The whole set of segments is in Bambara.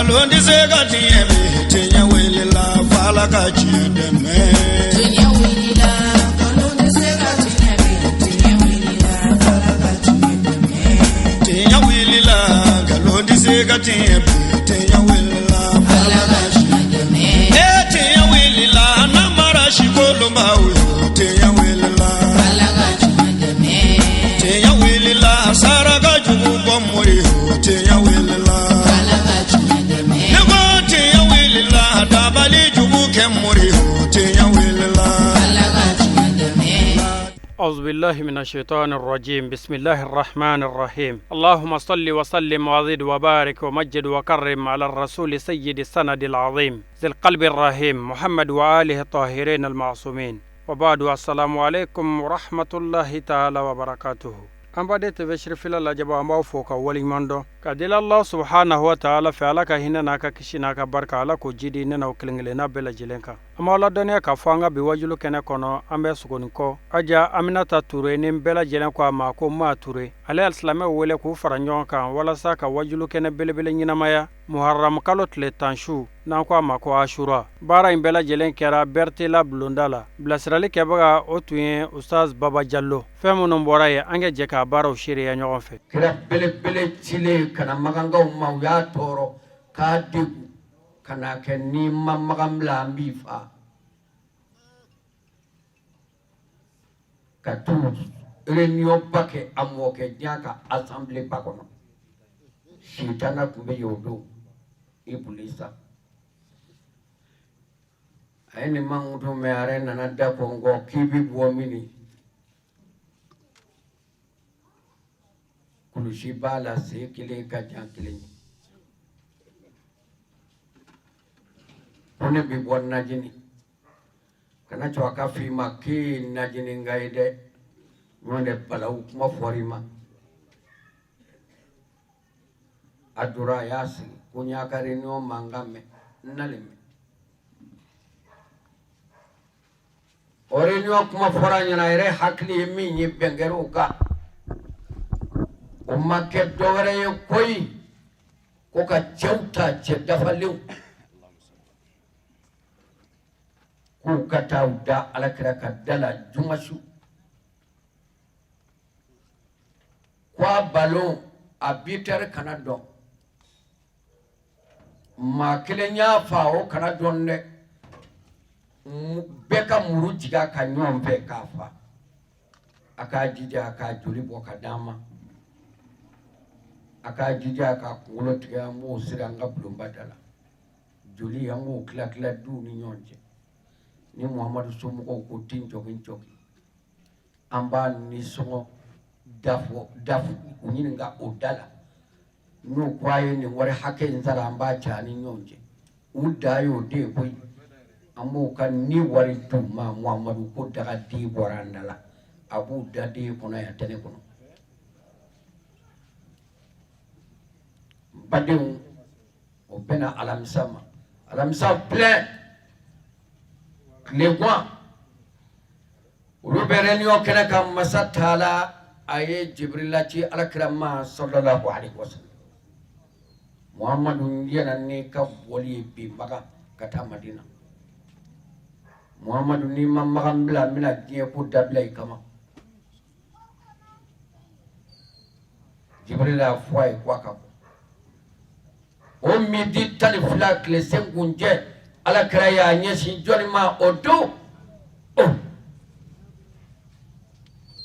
ngalon di se ka tiye me tinya wele la fala ka chide me tinya wele la ngalon di se ka tiye me tinya wele la fala ka chide me tinya wele la ngalon di se ka tiye me tinya wele la fala ka chide me tinya wele la na mara shikolo mawo tinya wele la fala ka chide me tinya wele la sara ka jugu bomori tinya wele la fala ka chide me ne tinya wele la dabali jugu kemori tinya wele la fala ka chide me. أعوذ بالله من الشيطان الرجيم بسم الله الرحمن الرحيم اللهم صل وسلم وزد وبارك ومجد وكرم على الرسول سيد السند العظيم ذي القلب الرحيم محمد وآله الطاهرين المعصومين وبعد السلام عليكم ورحمة الله تعالى وبركاته أمبادي تبشر في الله جبا أمباو فوكا ولي ماندو كدل الله سبحانه وتعالى فعلك هنا ناكا كشيناكا بركا على كجيدي ننا وكلنجلنا بلا جلنكا أما الله دنيا كفوانغا بواجلو كنا كونو أمبا سكونكو أجا أمينة توري نم بلا جلنكو أماكو ما توري على السلامة وولي كو فرانيون كان ولا ساكا واجلو كنا بلا بلا نينامايا محرم كالوت لتانشو نانكو أماكو عاشورا بارا إن بلا جلن كرا برتي لا بلوندالا بلا سرالي كبغا أوتوين أستاذ بابا جالو فهمو نمبوراي أنجا جكا بارو شيريا نيوغن في كرا بلا تشيلي كنا مغانغو مويا تورو كاديو كنا كنيما مغاملا ميفا كتوز réunion paquet amoke nyaka assemblée pakono shitana kumbe yodo ibulisa ayni mangudo me arena na dapongo kibi buomini kulushi bala se kile kajankile kone bi bonna jini kana chwaka fi maki na jini ngaide wonde balau kuma forima adura yasi kunya karinyo mangame nalime orinyo kuma foranya na ire hakli mi ni bengeru ka umma ke dore koyi ko ka chauta che dafaliu ku katauda alakira kadala jumashu kwa ballon a bitar kanadon ma kilenya fawo kanadon ne beka muru jiga ka nyombe kafa aka jija aka juli boka dama aka jija ka kulo tiga mo siranga blumbadala juli yango kla du ni nyonje ni Muhammadu somo ko tinjo kinchoki amba ni songo dafu unyinga odala no kwaye ni wari hake nzara amba chani nyonje udayo de boy amuka ni wari tuma Muhammadu ko daga di borandala abu dade kono ya tene kono badin o bena alamsa plein les points rubereni o kene kam masatala aye jibrilaci alakrama sallallahu alaihi wasallam muhammadu yana ne ka wali bi maka kata madina muhammadu ni mamma bila mina die ko dablay kama jibrila foi kwa ka o midi tan flak le sengunje alakra ya nyesi jonima odo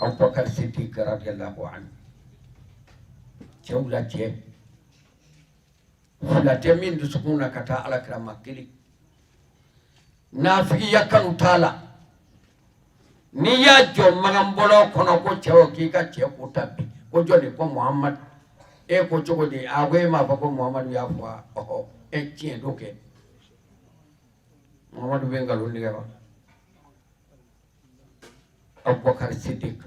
Abu Bakar Siddiq radhiyallahu anhu jawla je la temin du sukuna kata alakra makili nafi yakanu tala ni ya jo magambolo kono ko chewo ki ka che ko tabi ko joni ko Muhammad e ko chogodi agwe ma fa ko Muhammad ya fa e tien doke Muhammad bengalu ni ga Abu Bakar Siddiq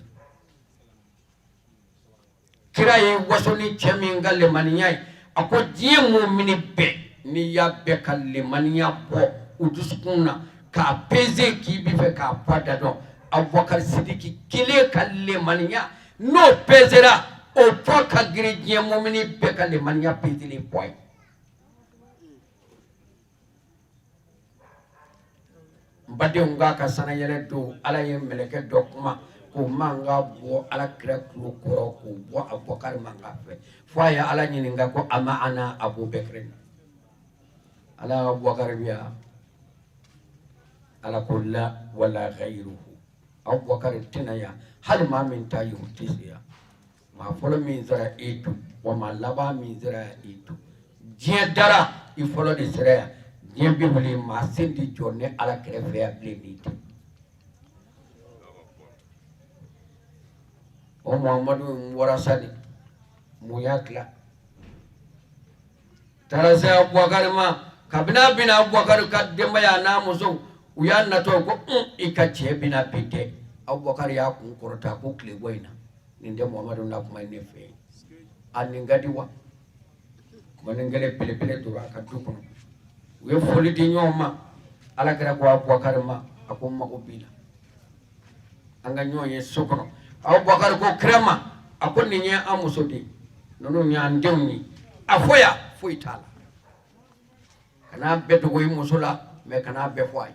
kiraye wasoni cheminga le maniyai ako jiemu minibe ni yabbe kalle maniya bo uduskuna ka peze ki bife ka pada do Abu Bakar Siddiq kile kalle maniya no pezera o poka giri jiemu minibe kalle maniya pezile boy mbade nga ka sana yele do ala ye meleke do kuma ko manga bo ala kira ko ko bo Abubakar manga fe fo ya ala nyininga ko ama ana Abubakar ala Abubakar biya ala kulla wala ghayruhu Abubakar tinaya hal ma min tayi hutisiya ma folo min zara etu wa ma laba min zara etu je dara I folo di sira je bi wuli ma sendi jonne ala kire fe ableniti o Muhammadu warasani muyakla tarase Abubakar ma kabina bina Abubakar ka demba ya na muso uya na to ko ikache bina pite Abubakar ya kun korota ko kle boyna ninde Muhammadu na kuma ne fe aningadi wa manengele pele pele to aka tuko we foli di nyoma ala kira ko Abubakar ma akumma ko bila anga nyoye sokono Abubakar ko krema akonni nya amusodi nono nya ndewni afoya fuitala kana beto ko musula me kana be foy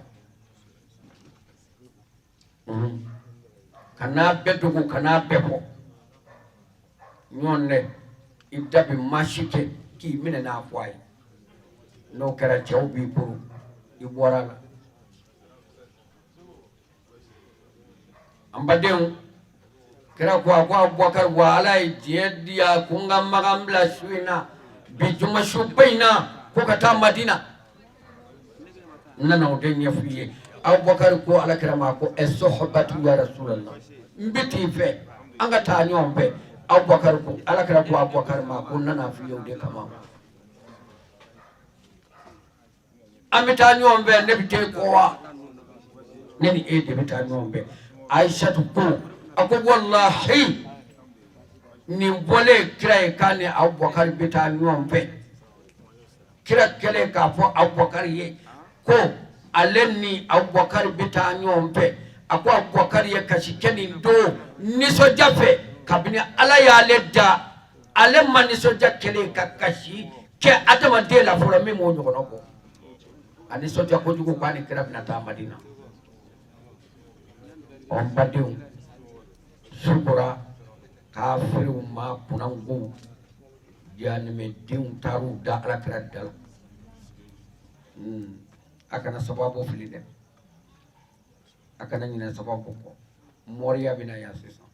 kana beto ko kana befo nyonne idabi mashike ki mine na foy no kara chawbi puru iborala ambadeng kira kwa Abubakar wa alai dia kunga magambla shuina bijuma shubaina ko kata Madina nana odenya fiye Abubakar ko ala kirama ko as-suhbatu ya rasulullah mbiti fe anga ta nyombe Abubakar ko ala kira ko Abubakar ma ko nana fiye de kama amita nyombe ne bite ko wa neni de bita nyombe Aisha ko ako wallahi ni bole kira kane Abubakar bita nyombe kira kele ka fo Abubakar ye ko alenni Abubakar bita nyombe ako Abubakar ye kashikeni do niso jafe kabini ala ya ledda ale maniso jakele kakashi ke adama de la folo mi mo nyono ko ani so jako jugo kwani kira bina ta Madina on badiu subura kafiru ma punangu yani me diun taru da ala kira dal akana sababu filide akana nyina sababu ko moriya bina ya sisa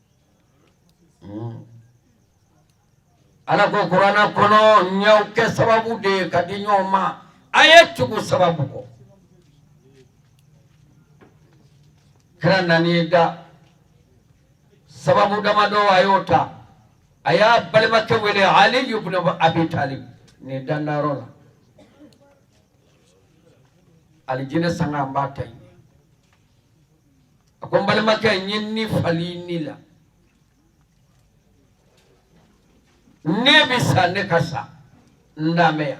ala ko Qur'ana kono nyaw ke sababu de kadi nyoma ayatu ko sababu ko kana ni da sababu dama do ayota aya balmake wele Ali ibn Abi Talib ni dandarola alijina sanga mbata ako balmake nyinni falinila nebi sanne kasa ndamea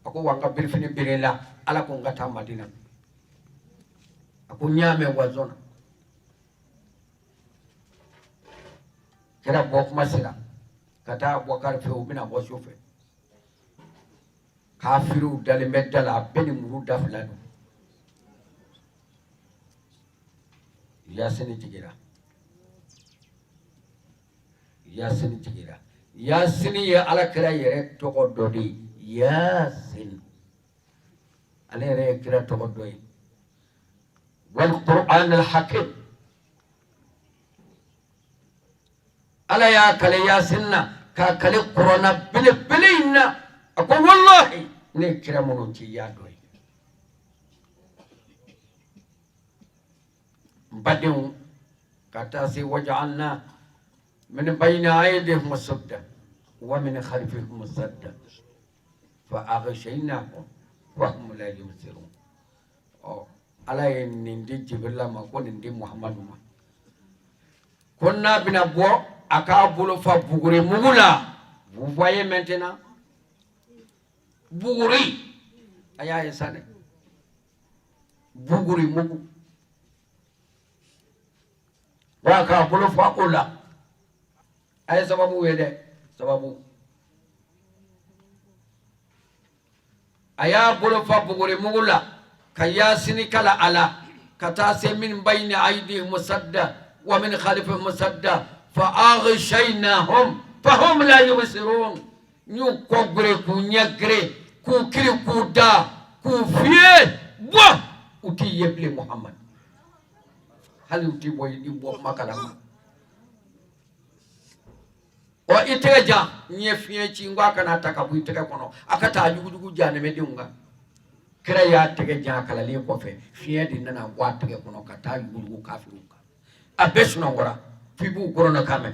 ako wanga birfini birela ala ko ngata Madina ako nyame wazona kira bok masira kata Abubakar fe ubina bosofe kafiru dal meddala beni muru daflanu yasini tigira yasini ya ala kira yere toko dodi yasin ala yere kira toko dodi wal Qur'an al hakim ala ya kale yasinna ka kale Qur'ana bilina ako wallahi ne kira mono ci ya doy badeu kata si waj'alna min bayna aydihim sadda wa min khalfihim sadda fa aghshaynahum wa hum la yubsirun ala nindi Jibril ma ko nindi Muhammadu ma konna bina bo aka bolo fa bugure mugula vous voyez maintenant buguri aya esane buguri mugu waka bolo fa kula ay sababu wede sababu aya bolo fa bugure mugula kayasini kala ala كتاسي من بين أيديهم مسدة ومن خلفهم مسدة فأغشيناهم فهم لا يبصرون نيو كوغري كو نيغري كو كري كو دا كو فيه بوا وتي يبلي محمد هل يتي بوي دي بو مكالا o iteja nye fie chingwa kana taka bu iteka kono akata ajugujugu jane medunga kira ya tege ja kala le ko fe fie di nana wa tege kono kata yugujugu kafiruka abesno ngora fibu korona kame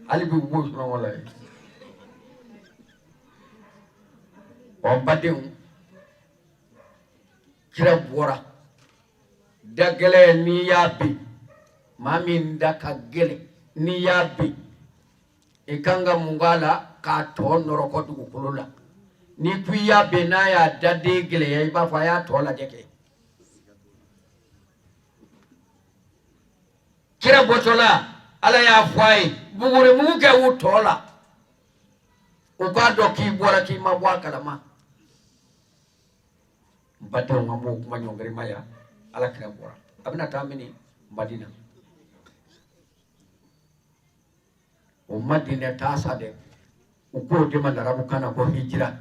ali bi bo no wala o badeu kira bora dagale ni yabi mami ndaka gele ni yabi ikanga mungala ka to noroko dugu kulula ni kuya bena ya dade gele ya iba fa ya to la jeke kira botola ala ya fwai bugure muke utola ukado ki bora ki mabwa kalama mbate ngamu kuma nyongere maya ala kira bora abina tamini Madina o Madina tasa de uko de mandarabu kana ko hijira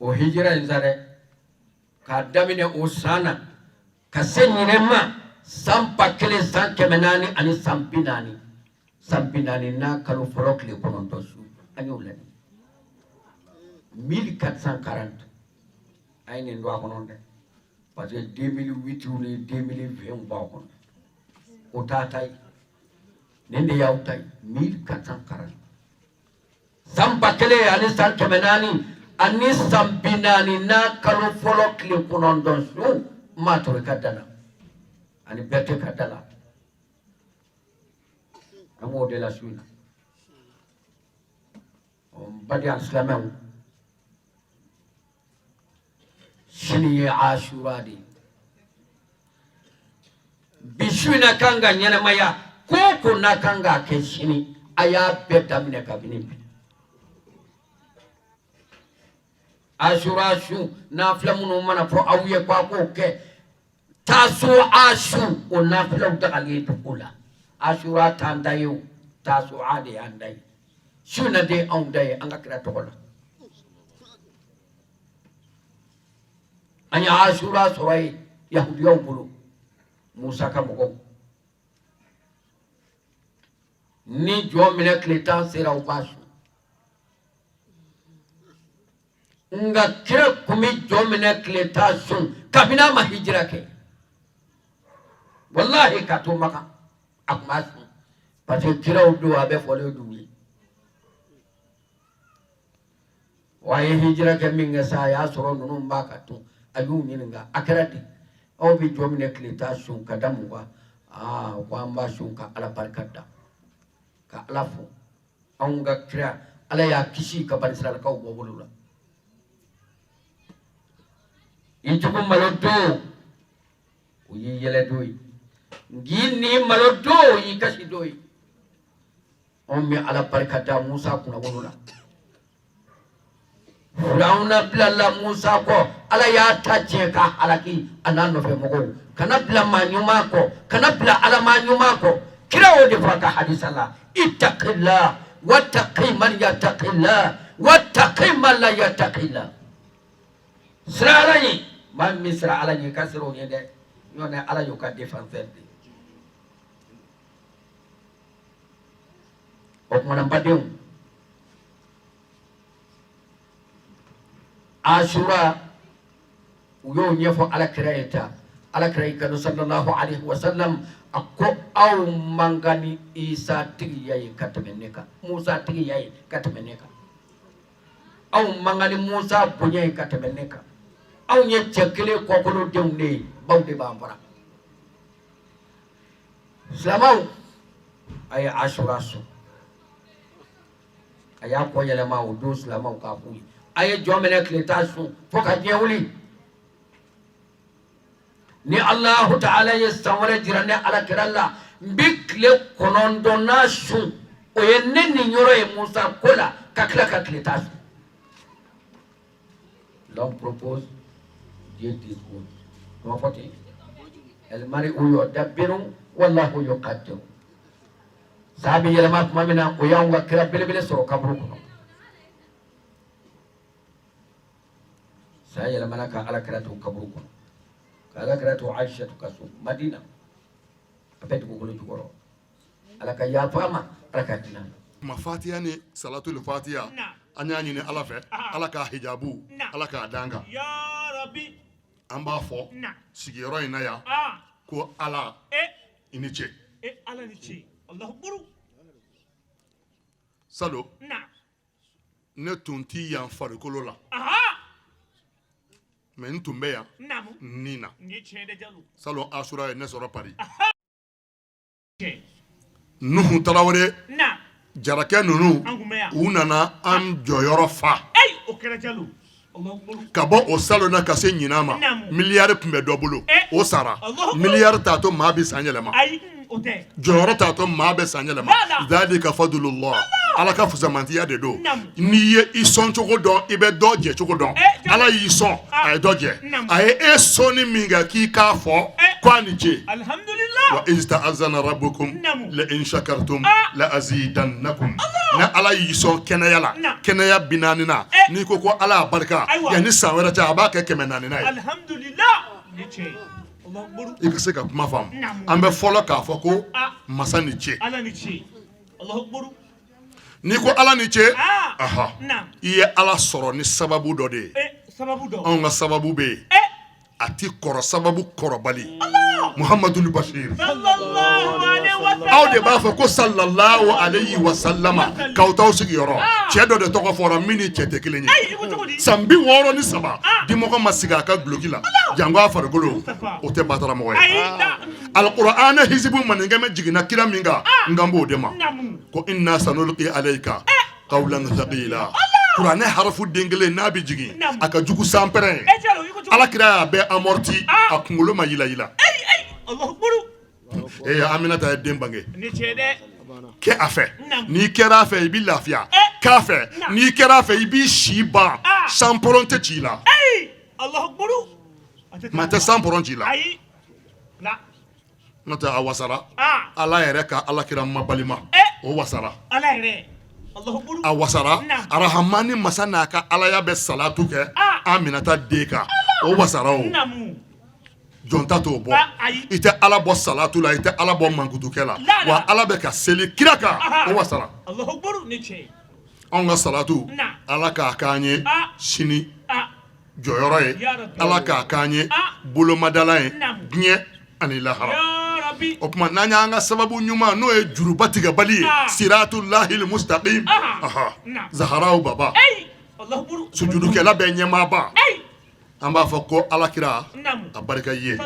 o hijira inzare ka damine usana ka senyinema sampa kele sankemenani ani sampinani na kalu folokle konontosu anyulani 1440 ayni ndo kononde parce que 2008 ou 2020 ba kono o tatai nende yautai 1440 sampa kele ani sankemenani ani sampinani na kalu folokle konontosu matore kadana ani bete kadala amo de la suina badi al-islamu shini ashura di bishuna kanga nyana maya koko na kanga ke shini aya beta mine kabini ashura shu na flamuno mana fo awiye kwa ko ke tasu ashu unafla utakaliyetu kula ashura tandayo tasu ade andai shuna de ondai anga kira tokola anya ashura sorai yahudiyo bulu musa kamugo ni jomine kleta sera ubashu nga kira kumi jomine kleta sun kabina mahijira ke wallahi katumaka akmasu parce que kira udu abe fole duwi waye hijira ke minga sa ya soro nunu mbaka tu ayu nyinga akarati au bi jomine kleta sun kadamu wa kwa mba sun ka ala barkata ka alafu aunga kira ala ya kishi ka barisala ka ubobulula ijubu malodo uyi yele doi gini malodo yikashi doi ommi ala barkata Musa kuna wulula Firauna bilala Musa ko ala ya tace ka halaki anano fe mogo kana bila manyuma ko kana bila ala manyuma ko kira wodi faka hadisala ittaqillah wattaqi man yattaqillah wattaqi man la yattaqillah siralani man misra ala ni kasro ni de yone ala yo ka defenseur de o mo nam badeu ashura uyo nyefo ala kirayta ala kirayka sallallahu alaihi wasallam akko aw mangani isa tigi yayi katameneka Musa tigi yayi katameneka aw mangani Musa bunyay katameneka aw nye chekele kokolo dewnde bawde bambara slamaw ay ashura su aya ko yelema o do slamaw ka fu ay jomene kleta su foka jewli ni Allah ta'ala yastawara jirane ala kiralla bikle konondo na su o yenne ni nyoro e Musa kola kakla kakleta su L'homme propose, Dieu dispose. Comment faut-il? El mari uyo dabbiru wallahu yuqaddiru. Sahabi yelama kuma mina uyanga kira belebele soro kaburu kono. Saya yelama ka ala kira to kaburu kono. Ka ala kira to Aisha to kasu Madina. Apetu ko jugoro. Ala ka ya fama ala ka tinana. Mafatiha ni salatul fatiha anya nyine ala fe ala ka hijabu ala ka danga ya rabbi amba fo sigiro ina ya ko ala ini ce ala ni ce Allahu akbar salo ne tunti yan farikolo la mais ntumbe ya nina ni ce da jalu salo asura ne soro pari nuhu tarawore jarake nunu u nana an jɔyɔrɔ fa ka bɔ o salon na ka se ɲinan ma miliyari tun bɛ dɔ bolo o sara miliyari t'a to maa bɛ san yɛlɛma jɔyɔrɔ t'a to maa bɛ san yɛlɛma dhalika fadlullah ala ka fusamantiya de don n'i ye i sɔn cogo dɔn i bɛ dɔ jɛ cogo dɔn ala y'i sɔn a ye dɔ jɛ a ye e sɔnni min kɛ k'i k'a fɔ k'a ni ce wa ista'azana rabbukum la in shakartum la azidannakum na ala y'i sɔn kɛnɛya la kɛnɛya binaani na n'i ko ko ala y'a barika yanni san wɛrɛ cɛ a b'a kɛ 400 na ye i ka se ka kuma faamu an bɛ fɔlɔ k'a fɔ ko masa ni ce n'i ko ala ni ce aha i ye ala sɔrɔ ni sababu dɔ de ye anw ka sababu bɛ yen a ti kɔrɔ sababu kɔrɔbali Muhammadul Bashir aw de b'a fɔ ko sallallahu alayhi wa sallama k'aw t'aw sigiyɔrɔ cɛ dɔ de tɔgɔ fɔra min ni cɛ tɛ kelen ye san 63 dimɔgɔ ma sigi a ka duloki la jango a farikolo o tɛ bataramɔgɔ ye alqur'ana hizbu maninkɛmɛ jiginna kira min kan n kan b'o de ma ko inna sanulqi alayka qawlan thaqila kuranɛ harafu den kelen n'a bɛ jigin a ka jugu sanpɛrɛn ala kira y'a bɛɛ amorti a kunkolo ma yila Aminata ye den bange kɛ a fɛ n'i kɛra a fɛ i bɛ lafiya k'a fɛ n'i kɛra a fɛ i b'i si ban sanpɔrɔn tɛ ci i la maa tɛ sanpɔrɔn ci i la n'o tɛ a wasara ala yɛrɛ ka ala kira mabalima o wasara a wasara arahamani masa n'a ka alaya bɛ salatu kɛ Aminata den kan o wasara o jɔn ta t'o bɔ i tɛ ala bɔ salatu la i tɛ ala bɔ mankutukɛ la wa ala bɛ ka seli kira kan o wasara anw ka salatu ala k'a k'an ye sini jɔyɔrɔ ye ala k'a k'an ye bolomadala ye diɲɛ ani lahara o tuma n'an y'an ka sababu ɲuman n'o ye juruba tigɛbali ye siratulahil mustaqim zaharaw baba sujudukɛla bɛ ɲɛmaaba an b'a fɔ ko alakira a barika i ye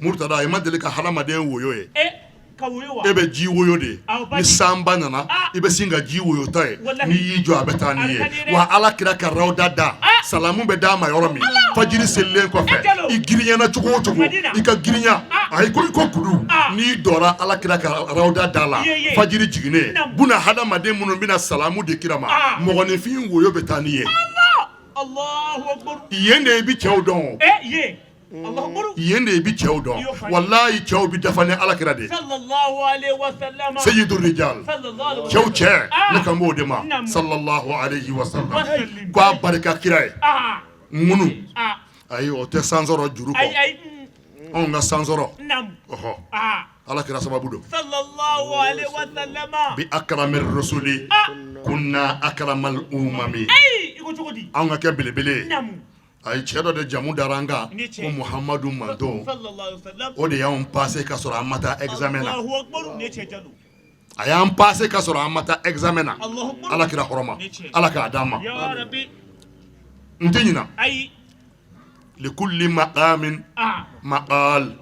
Murtada i ma deli ka hadamaden woyo ye e bɛ ji woyo de ni sanba nana i bɛ sin ka ji woyo ta ye n'i y'i jɔ a bɛ taa n'i ye wa alakira ka rawda da salamu bɛ d'a ma yɔrɔ min fajiri selilen kɔfɛ i girinyana cogo o cogo i ka girinya ayi ko i ko kudu n'i dɔra alakira ka rawda da la fajiri jiginnen buna hadamaden minnu bɛna salamu di kira ma mɔgɔninfin woyo bɛ taa n'i ye yen de i bi cɛw dɔn yen de i bi cɛw dɔn wallahi cɛw bi dafa ni alakira de sayyidur rijal cɛw cɛ ne kan b'o de ma sallallahu alayhi wa sallam ko a barika kira ye ŋunu ayi o tɛ sansɔrɔ juru kɔ anw ka sansɔrɔ ɔhɔ alakira sababu don bi akramir rusuli kunna akramal umami anw ka kɛ belebele a ye cɛ dɔ de jamu dara an kan ko Muhamadu Manton o de y'anw passé ka sɔrɔ an ma taa examen na a y'an passé ka sɔrɔ an ma taa examen na alakira hɔrɔma ala k'a d'an ma n tɛ ɲina likulli maqamin maqal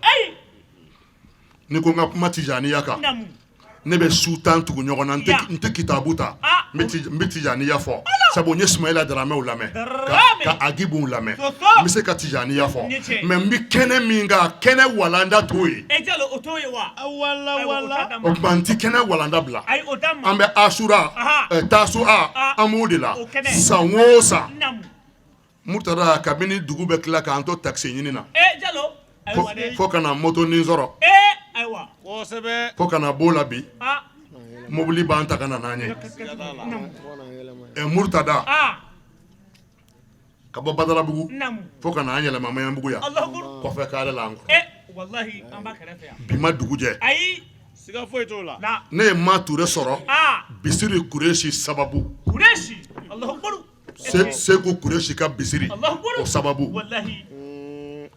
ni ko n ka kuma tijaniya kan ne bɛ su tan tugu ɲɔgɔn na n tɛ kitabu ta n bɛ tijaniya fɔ sabu n ye Sumayila Daramɛw lamɛn ka Agibuw lamɛn n bɛ se ka tijaniya fɔ mɛ n bɛ kɛnɛ min kan kɛnɛ walanda t'o ye o tuma n tɛ kɛnɛ walanda bila an bɛ Asura Tasua an b'o de la san o san Murtada kabini dugu bɛ tila k'an to taxi ɲini na. Jalo ayiwa de fo kana moto nin sɔrɔ. ayiwa kosɛbɛ fo kana b'o la bi mobili b'an ta ka na n'an ye. Murtada ka bɔ Badalabugu fo kana an yɛlɛma Maɲanbugu yan kɔfɛ k'ale la an kɔrɔ. wallahi an b'a kɛrɛfɛ yan. bi ma dugu jɛ. ayi siga foyi t'o la ne ye Ma Ture sɔrɔ Bisiri Kureshi sababu. Kureshi Allahu Akbar. Segu Kureshi ka Bisiri o sababu. wallahi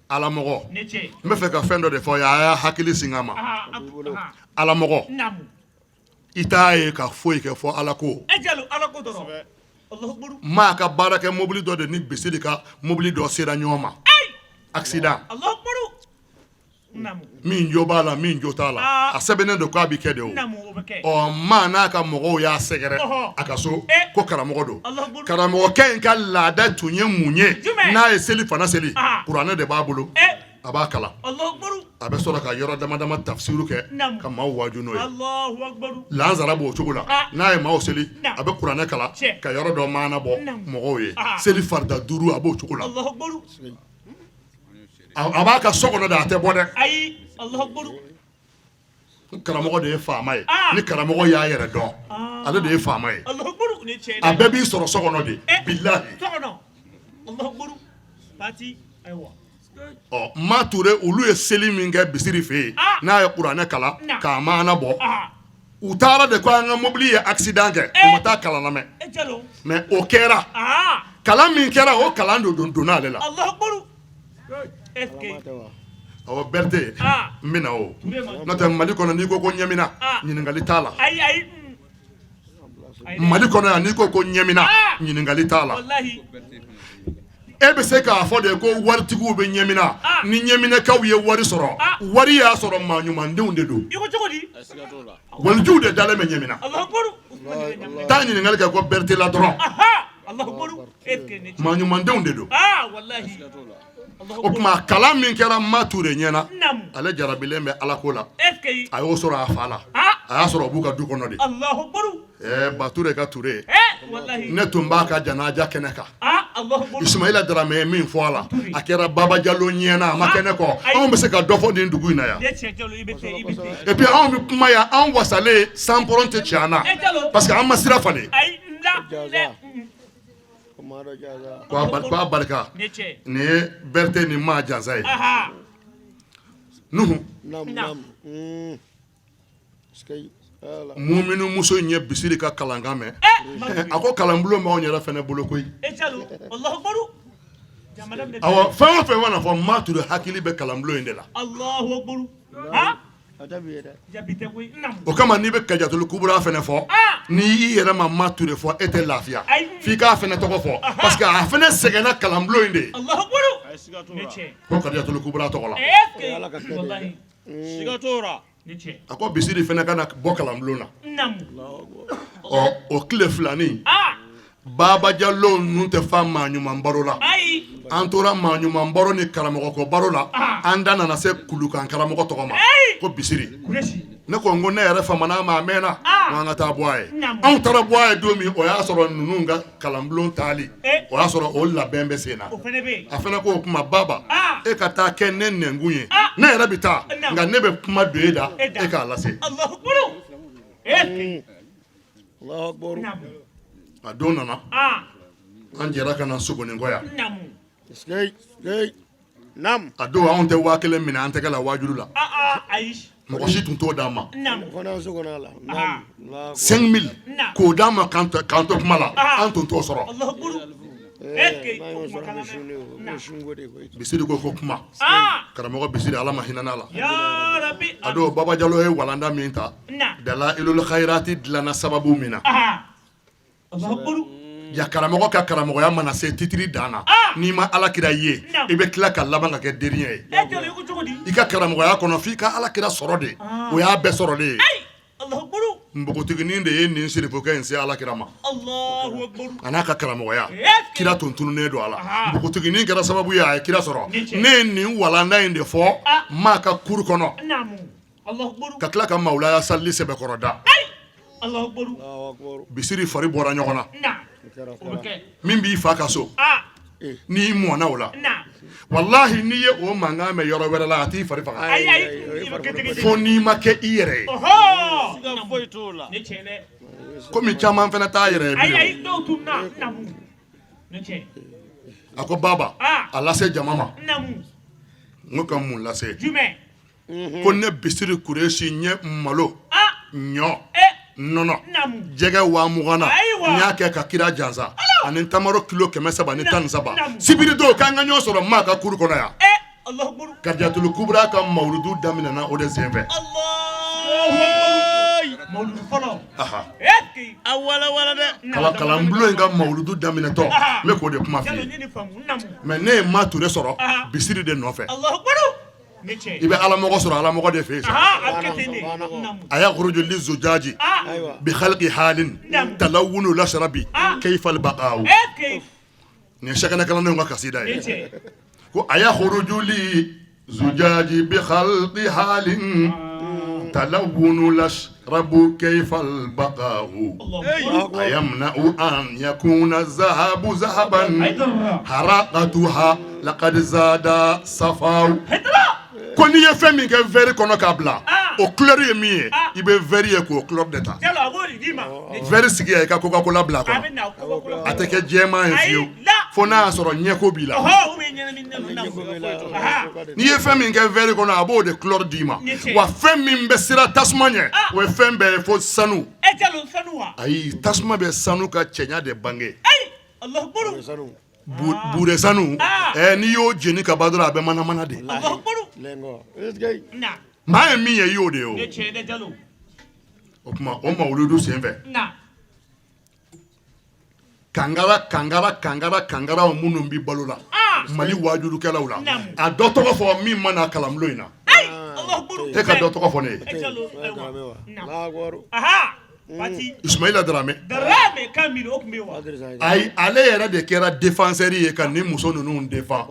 Alamɔgɔ ne cɛ n bɛ fɛ ka fɛn dɔ de fɔ a y'a hakili sigi a ma. Alamɔgɔ namu i t'a ye ka foyi kɛ fɔ Ala ko. jalo ala ko dɔrɔn Allahu Akbar. maa ka baara kɛ mobili dɔ de ni Bisiri ka mobili dɔ sera ɲɔgɔn ma. accident Allahu Akbar. namu min jo b'a la min jo t'a la a sɛbɛnnen don k'a bɛ kɛ de o. namu o bɛ kɛ. maa n'a ka mɔgɔw y'a sɛgɛrɛ a ka so ko karamɔgɔ don. Allahu Akbar. karamɔgɔkɛ in ka laada tun ye mun ye Jumɛn? n'a ye seli fana seli kuranɛ de b'a bolo a b'a kalan. Allahu Akbar. a bɛ sɔrɔ ka yɔrɔ dama dama tafsiru kɛ Naamu. ka maaw waaju n'o ye. Allahu Akbar. lansara b'o cogo la n'a ye maaw seli a bɛ kuranɛ kalan Tiɲɛ. ka yɔrɔ dɔ maana bɔ Naamu. mɔgɔw ye Ah. seli farida 5 a b'o cogo la Allahu Akbar. a b'a ka so kɔnɔ de a tɛ bɔ dɛ. ayi Allahu Akbar. karamɔgɔ de ye faama ye Ah. ni karamɔgɔ y'a yɛrɛ dɔn ale de ye faama ye Allahu Akbar. ne cɛ a bɛɛ b'i sɔrɔ so kɔnɔ de bilahi. tɔgɔnɔ Allahu Akbar. Pati ayiwa Ma Ture olu ye seli min kɛ Bisiri fɛ yen n'a ye kuranɛ kalan k'a maana bɔ u taara de ko an ka mobili ye accident kɛ u ma taa kalan lamɛn jalo mais o kɛra kalan min kɛra o kalan donna ale la. Allahu Akbar. est-ce que awɔ Berete n bɛna o n'o tɛ Mali kɔnɔ n'i ko ko Ɲamina ɲininkali t'a la. ayi ayi Mali kɔnɔ yan n'i ko ko Ɲamina ɲininkali t'a la. wallahi e bɛ se k'a fɔ de ko waritigiw bɛ Ɲamina ni Ɲaminakaw ye wari sɔrɔ wari y'a sɔrɔ maa ɲumandenw de don i ko cogo di siga t'o la walijuw de dalen bɛ Ɲamina. Allahu Akbar. taa ɲininkali kɛ ko Berete la dɔrɔn Allahu Akbar. est-ce que ne cɛ maa ɲumandenw de don. wallahi Allahu o Akbar. tuma kalan min kɛra Ma Ture ɲɛna namu ale jarabilen bɛ Ala ko la est-ce que a y'o sɔrɔ a fa la a y'a sɔrɔ o b'u ka du kɔnɔ de. Allahu Akbar. Ba Ture ka Ture wallahi ne tun b'a ka janaja kɛnɛ kan Allahu Akbar. Ismaila Darame ye min fɔ a la a kɛra Baba Jalo ɲɛna a ma kɛ ne kɔ anw bɛ se ka dɔ fɔ nin dugu in na yan ne cɛ jalo i bɛ se i bɛ se et puis anw bɛ kuma yan anw wasalen sanpɔrɔn tɛ ci an na jalo parce que an ma sira falen ayi nda k'a barika ne cɛ nin ye Berete ni maa jansa ye Nuhu muminu muso in ye Bisiri ka kalankan mɛn a ko kalanbulon b'anw yɛrɛ fɛnɛ bolo koyi jalo Allahu Akbar. jamana bɛ awɔ fɛn o fɛn mana fɔ Ma Ture hakili bɛ kalanbulon in de la Allahu Akbar. jabi tɛ koyi namu o kama n'i bɛ Kajatulu Kubura fɛnɛ fɔ n'i y'i yɛrɛ ma Ture fɔ e tɛ lafiya f'i k'a fɛnɛ tɔgɔ fɔ parce que a fɛnɛ sɛgɛnna kalanbulon in de Allahu Akbar. siga t'o ne la cɛ ko Kajatulu Kubura tɔgɔ la est-ce que wallahi siga t'o la ne cɛ a ko Bisiri fɛnɛ ka na bɔ kalanbulon na namu o tile filanin Baba Jalo ninnu tɛ fa maa ɲuman baro la ayi an tora maa ɲuman baro ni karamɔgɔkɔ baro la an da nana se kulukan karamɔgɔ tɔgɔ ma ko Bisiri Kureshi ne ko n ko ne yɛrɛ famana ma a mɛnna n ko an ka taa bɔ a ye Naamu. anw taara bɔ a ye don min o y'a sɔrɔ ninnu ka kalanbulon taali o y'a sɔrɔ o labɛn bɛ sen na o fɛnɛ bɛ yen a fɛnɛ ko o kuma Baba e ka taa kɛ ne nɛnkun ye ne yɛrɛ bɛ taa Naamu. nka ne bɛ kuma don e da E da. e k'a lase Allahu Akbar. est-ce que Allahu Akbar namu a don nana an jɛra ka na Sogonikɔ yan namu nam a don anw tɛ 1000 minɛ an tɛgɛ la wajulu la ayi mɔgɔ si tun t'o d'an ma namu fana so kɔnɔ la Ah. nam 5000 Naamu. k'o d'an ma k'an to kuma la an tun t'o sɔrɔ Allahu Akbar. est-ce que n'a o y'o kuma sɔrɔ kana an bɛ sun de o na bɛ sun ko de koyi Bisiri ko kuma karamɔgɔ Bisiri Ala ma hinɛ n'a la ya rabbi a don Baba Jalo ye walanda min ta na Dalailul Khairati dilanna sababu min na Allahu Akbar. ya karamɔgɔ ka karamɔgɔya mana se titiri dan na n'i ma Alakira ye i bɛ tila ka laban ka kɛ deriɲɛ ye jalo i ko cogo di i ka karamɔgɔya kɔnɔ f'i ka Alakira sɔrɔ de o y'a bɛɛ sɔrɔlen ye Allahu Akbar. npogotiginin de ye nin sirifokɛ in se Alakira ma Allahu Akbar. a n'a ka karamɔgɔya Est-ce que- kira tun tununnen don a la npogotiginin kɛra sababu ye a ye kira sɔrɔ Ni cɛ. ne ye nin walanda in de fɔ maa ka kuru kɔnɔ namu Allahu Akbar. ka tila ka mawulaya salli sɛbɛkɔrɔ da Allahu Akbar. Allahu Akbar Bisiri fari bɔra ɲɔgɔn na na o bɛ kɛ min b'i fa ka so n'i mɔna o la na wallahi n'i ye o mankan mɛn yɔrɔ wɛrɛ la a t'i fari faga ayi ayi fo n'i ma kɛ i yɛrɛ ye ɔhɔ Siga foyi t'o la. ne cɛ dɛ komi caman fana t'a yɛrɛ ye ayi bilen ayi dɔw tun na namu ne cɛ a ko baba a lase jama ma namu n ko ka mun lase jumɛn ko ne bisiri kuresi n ye malo ɲɔ nɔnɔ namu jɛgɛ 20,000 na Ayiwa. n y'a kɛ ka kira jansa ani tamaro kilo 300 ni 17 Namu. sibiri don k'an ka ɲɔgɔn sɔrɔ maa ka kuru kɔnɔ yan Allahu akbar kadiatul kubra ka mawludu daminɛna o de senfɛ mawludu fɔlɔ aha eki A wala dɛ. kalanbulon in ka mawludu daminɛtɔ n bɛ k'o de kuma f'i jalo ye ɲini faamu namu mɛ ne ye maa ture sɔrɔ Aha. bisiri de nɔfɛ Allahu akbar ne cɛ i bɛ alamɔgɔ sɔrɔ alamɔgɔ de fɛ yen sa a bɛ kɛ ten de namu a yakhruju lizujaji Ayiwa. بخلق حال تلون الاشرب كيف البقاء eki ni shakana kala non ka kasida ne ye cɛ ko ayakhruju li zujaji bi khalqi halin talawun الاشرب كيف البقاء Allahu akbar أيمنع أن يكون الذهب ذهبا حرقتها لقد زاد صفاء ko n'i ye fɛn min kɛ verre kɔnɔ k'a bila o couleur ye min ye i bɛ verre ye k'o couleur de ta jalo a b'o de d'i ma ne cɛ verre sigi i ka Coca-Cola bila a a kɔnɔ bɛ na kɔkɔ a tɛ kɛ jɛman ye fiyewu fo n'a y'a sɔrɔ ɲɛko b'i la ɔhɔ o bɛ ɲɛnamini ne namu aha n'i ye fɛn min kɛ verre kɔnɔ a b'o de couleur d'i ma wa fɛn min bɛ siran tasuma ɲɛ o ye fɛn bɛɛ ye fo sanu jalo sanu wa ayi tasuma bɛ sanu ka cɛɲa de bange ayi Allahu akbar Sanu. buure sanu n'i y'o jeni ka ban dɔrɔn a bɛ manamana de Allahu akbar Lengo. Esgay. na maa ye min ye i y'o de ye o ne cɛ ne jalo o tuma o mawuludu senfɛ na kangara minnu bi balo la mali wajulukɛlaw la a dɔ tɔgɔ fɔ min ma na kalanbulon in na ayi Allahu akbar e ka dɔ tɔgɔ fɔ ne ye jalo ayiwa na Allahu akbar. aha pati Ismaila Darame darame kan min o tun bɛ wa ayi ale yɛrɛ de kɛra défenseur ye ka nin muso ninnu défend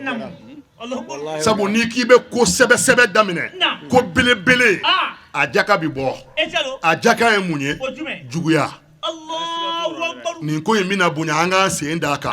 namu Allahu akbar sabu n'i k'i bɛ ko sɛbɛ daminɛ Na. ko belebele a jaka bi bɔ jalo a jaka ye mun ye o jumɛn juguya Allahu akbar nin ko in bɛna bonya an k'an sen d'a kan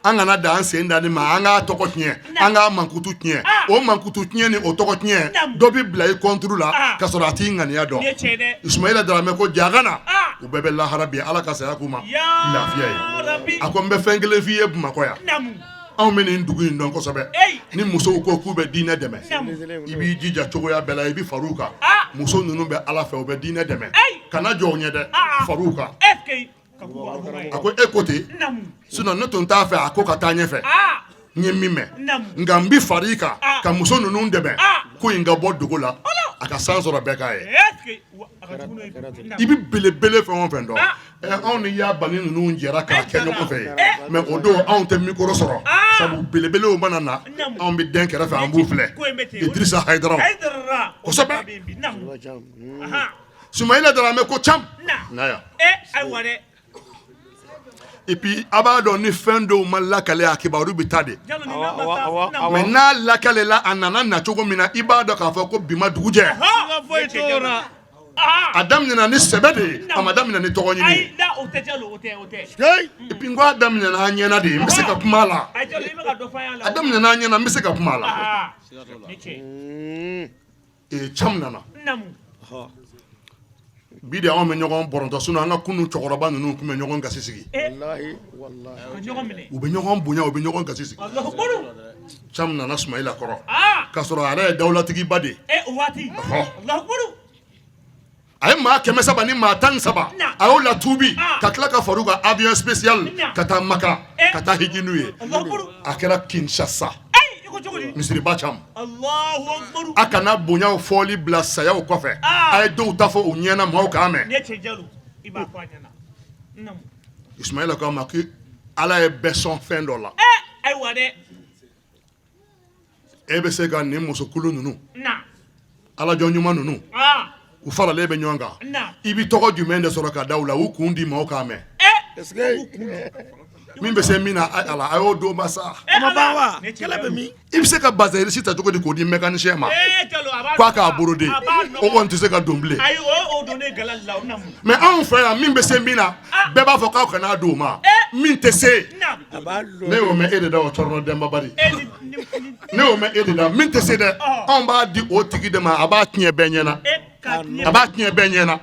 an kana da an sen da nin ma an k'a tɔgɔ tiɲɛ an k'a mankutu tiɲɛ o mankutu tiɲɛ ni o tɔgɔ tiɲɛ dɔ bi bila i contre la ka sɔrɔ a t'i ŋaniya dɔn ne cɛ dɛ Ismaila Darame ko jagana u bɛɛ bɛ lahara bi Ala ka saya k'u ma ya lafiya ye rabbi a ko n bɛ fɛn kelen f'i ye Bamakɔ yan namu anw bɛ nin dugu in dɔn kosɛbɛ Ei. ni musow ko k'u bɛ diinɛ dɛmɛ namu i b'i jija cogoya bɛɛ la i bɛ far'u kan muso ninnu bɛ Ala fɛ u bɛ diinɛ dɛmɛ Ei. kana jɔ u ɲɛ dɛ far'u kan eske ka ko wa a ko e ko ten namu sinon ne tun t'a fɛ a ko ka taa ɲɛfɛ n ye min mɛn namu nka n bi far'i kan ka muso ninnu dɛmɛ ko in ka bɔ dogo la a ka san sɔrɔ bɛɛ k'a ye eske a ka jugu n'o ye i bi belebele fɛn o fɛn dɔn anw ni y'a bani ninnu jɛra k'a kɛ ɲɔgɔn fɛ ye mɛ o don anw tɛ mikoro sɔrɔ sabu belebelew mana na anw bi den kɛrɛfɛ an b'u filɛ ko in bɛ ten Idrissa Haidara Haidara Kosɛbɛ. namu Wajam. aha Sumaila Darame ko cam na naya ayiwa dɛ et puis a b'a dɔn ni fɛn dɔw ma lakale a kibaru bi taa de jalo ni Awa, na awa, awa, namu mɛ n'a lakalela a nana na cogo min na i b'a dɔn k'a fɔ ko bi ma dugu jɛ Siga foyi t'o la. a daminɛna ni sɛbɛ de ye a ma daminɛ ni tɔgɔ ɲini ye ayi da o tɛ jalo o tɛ Esgay. et puis n ko a daminɛna an ɲɛna de n bɛ se ka kuma a la ayi jalo i bɛ ka dɔ fɔ an a la daminɛna an ɲɛna n bɛ se ka kuma a la ne cɛ cam nana namu bi de anw bɛ ɲɔgɔn bɔrɔntɔ sinon an ka kunu cɛkɔrɔba ninnu tun bɛ ɲɔgɔn gasi sigi Wallahi. Wallahi. ka ɲɔgɔn minɛ u bɛ ɲɔgɔn bonya u bɛ ɲɔgɔn gasi sigi Allahu akbar cam nana Sumaila kɔrɔ ka k'a sɔrɔ a yɛrɛ ye dawulatigiba de ye o waati Allahu akbar a ye maa 300 ni maa 17 a y'o latuubi ka tila ka far'u ka avion spécial ka taa Maka ka taa hiji n'u ye Allahu akbar a kɛra Kinshasa ayi i ko cogo di misiriba cam Allahu akbar a kana bonyaw fɔli bila sayaw kɔfɛ a ye dɔw ta fɔ u ɲɛna maaw k'a mɛn ne cɛ jalo i b'a fɔ a ɲɛna namu Ismaila k'a ma ko Ala ye bɛɛ sɔn fɛn dɔ la ayiwa dɛ e bɛ se ka nin musokulu ninnu na Alajɔn ɲuman ninnu u faralen bɛ ɲɔgɔn kan na i bi tɔgɔ jumɛn de sɔrɔ ka da u la u kun di maaw k'a mɛn Esgay. min bɛ se min na ala a y'o d'o ma sa Ama ban wa? Kɛlɛ bɛ min? i bɛ se ka bazɛrisi ta cogo di k'o di mécanicien ma k'a k'a borode o kɔni tɛ se ka don bilen mais anw fɛ yan min bɛ se min na bɛɛ b'a fɔ k'aw kana d'o ma min tɛ se A b'a ne y'o mɛn e de da o tɔrɔ Demba Bari ne y'o mɛn e de da min tɛ se dɛ anw b'a di o tigi de ma a b'a tiɲɛ bɛɛ ɲɛna a b'a tiɲɛ bɛɛ ɲɛna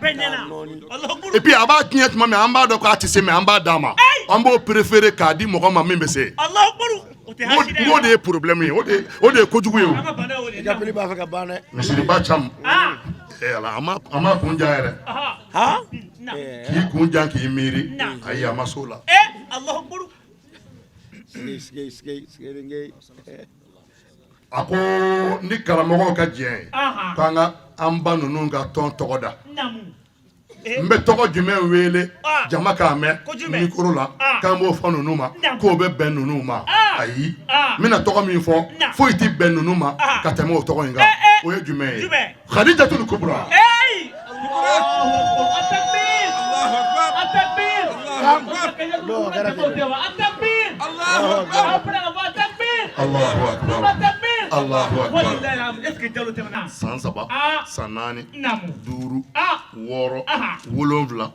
et puis a b'a tiɲɛ tuma min an b'a dɔn k'a tɛ se mais an b'a d'a ma an b'o préférer k'a di mɔgɔ ma min bɛ se o de ye problème ye o de ye kojugu ye o I ka pili b'a fɛ ka ban dɛ. misiriba cam ala a ma kun jan yɛrɛ Ha? k'i kun jan k'i miiri ayi a ma s'o la Sike. a ko ni karamɔgɔw ka diɲɛ ye k'an ka an ba ninnu ka tɔn tɔgɔ da n bɛ tɔgɔ jumɛn wele jama k'a mɛn mikoro la k'an b'o fɔ ninnu ma k'o bɛ bɛn ninnu ma ayi n bɛna tɔgɔ min fɔ foyi tɛ bɛn ninnu ma ka tɛmɛ o tɔgɔ in kan o ye jumɛn ye Khadijatul Kubra Allahu akbar san 3 san 4 5 6 7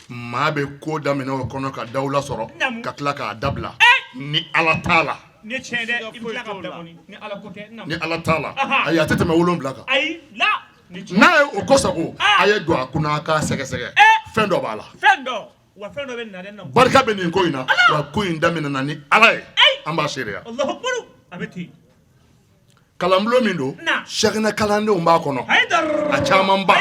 maa bɛ ko daminɛ o kɔnɔ ka dawula sɔrɔ ka tila k'a dabila ni ala t'a la ni ala t'a la ayi a tɛ tɛmɛ 7 kan n'a ye o kɔsago a ye don a kunna a k'a sɛgɛsɛgɛ fɛn dɔ b'a la barika bɛ nin ko in na wa ko in daminɛna ni ala ye an b'a seereya kalanbulon min don Cheikhina kalandenw b'a kɔnɔ a caman ba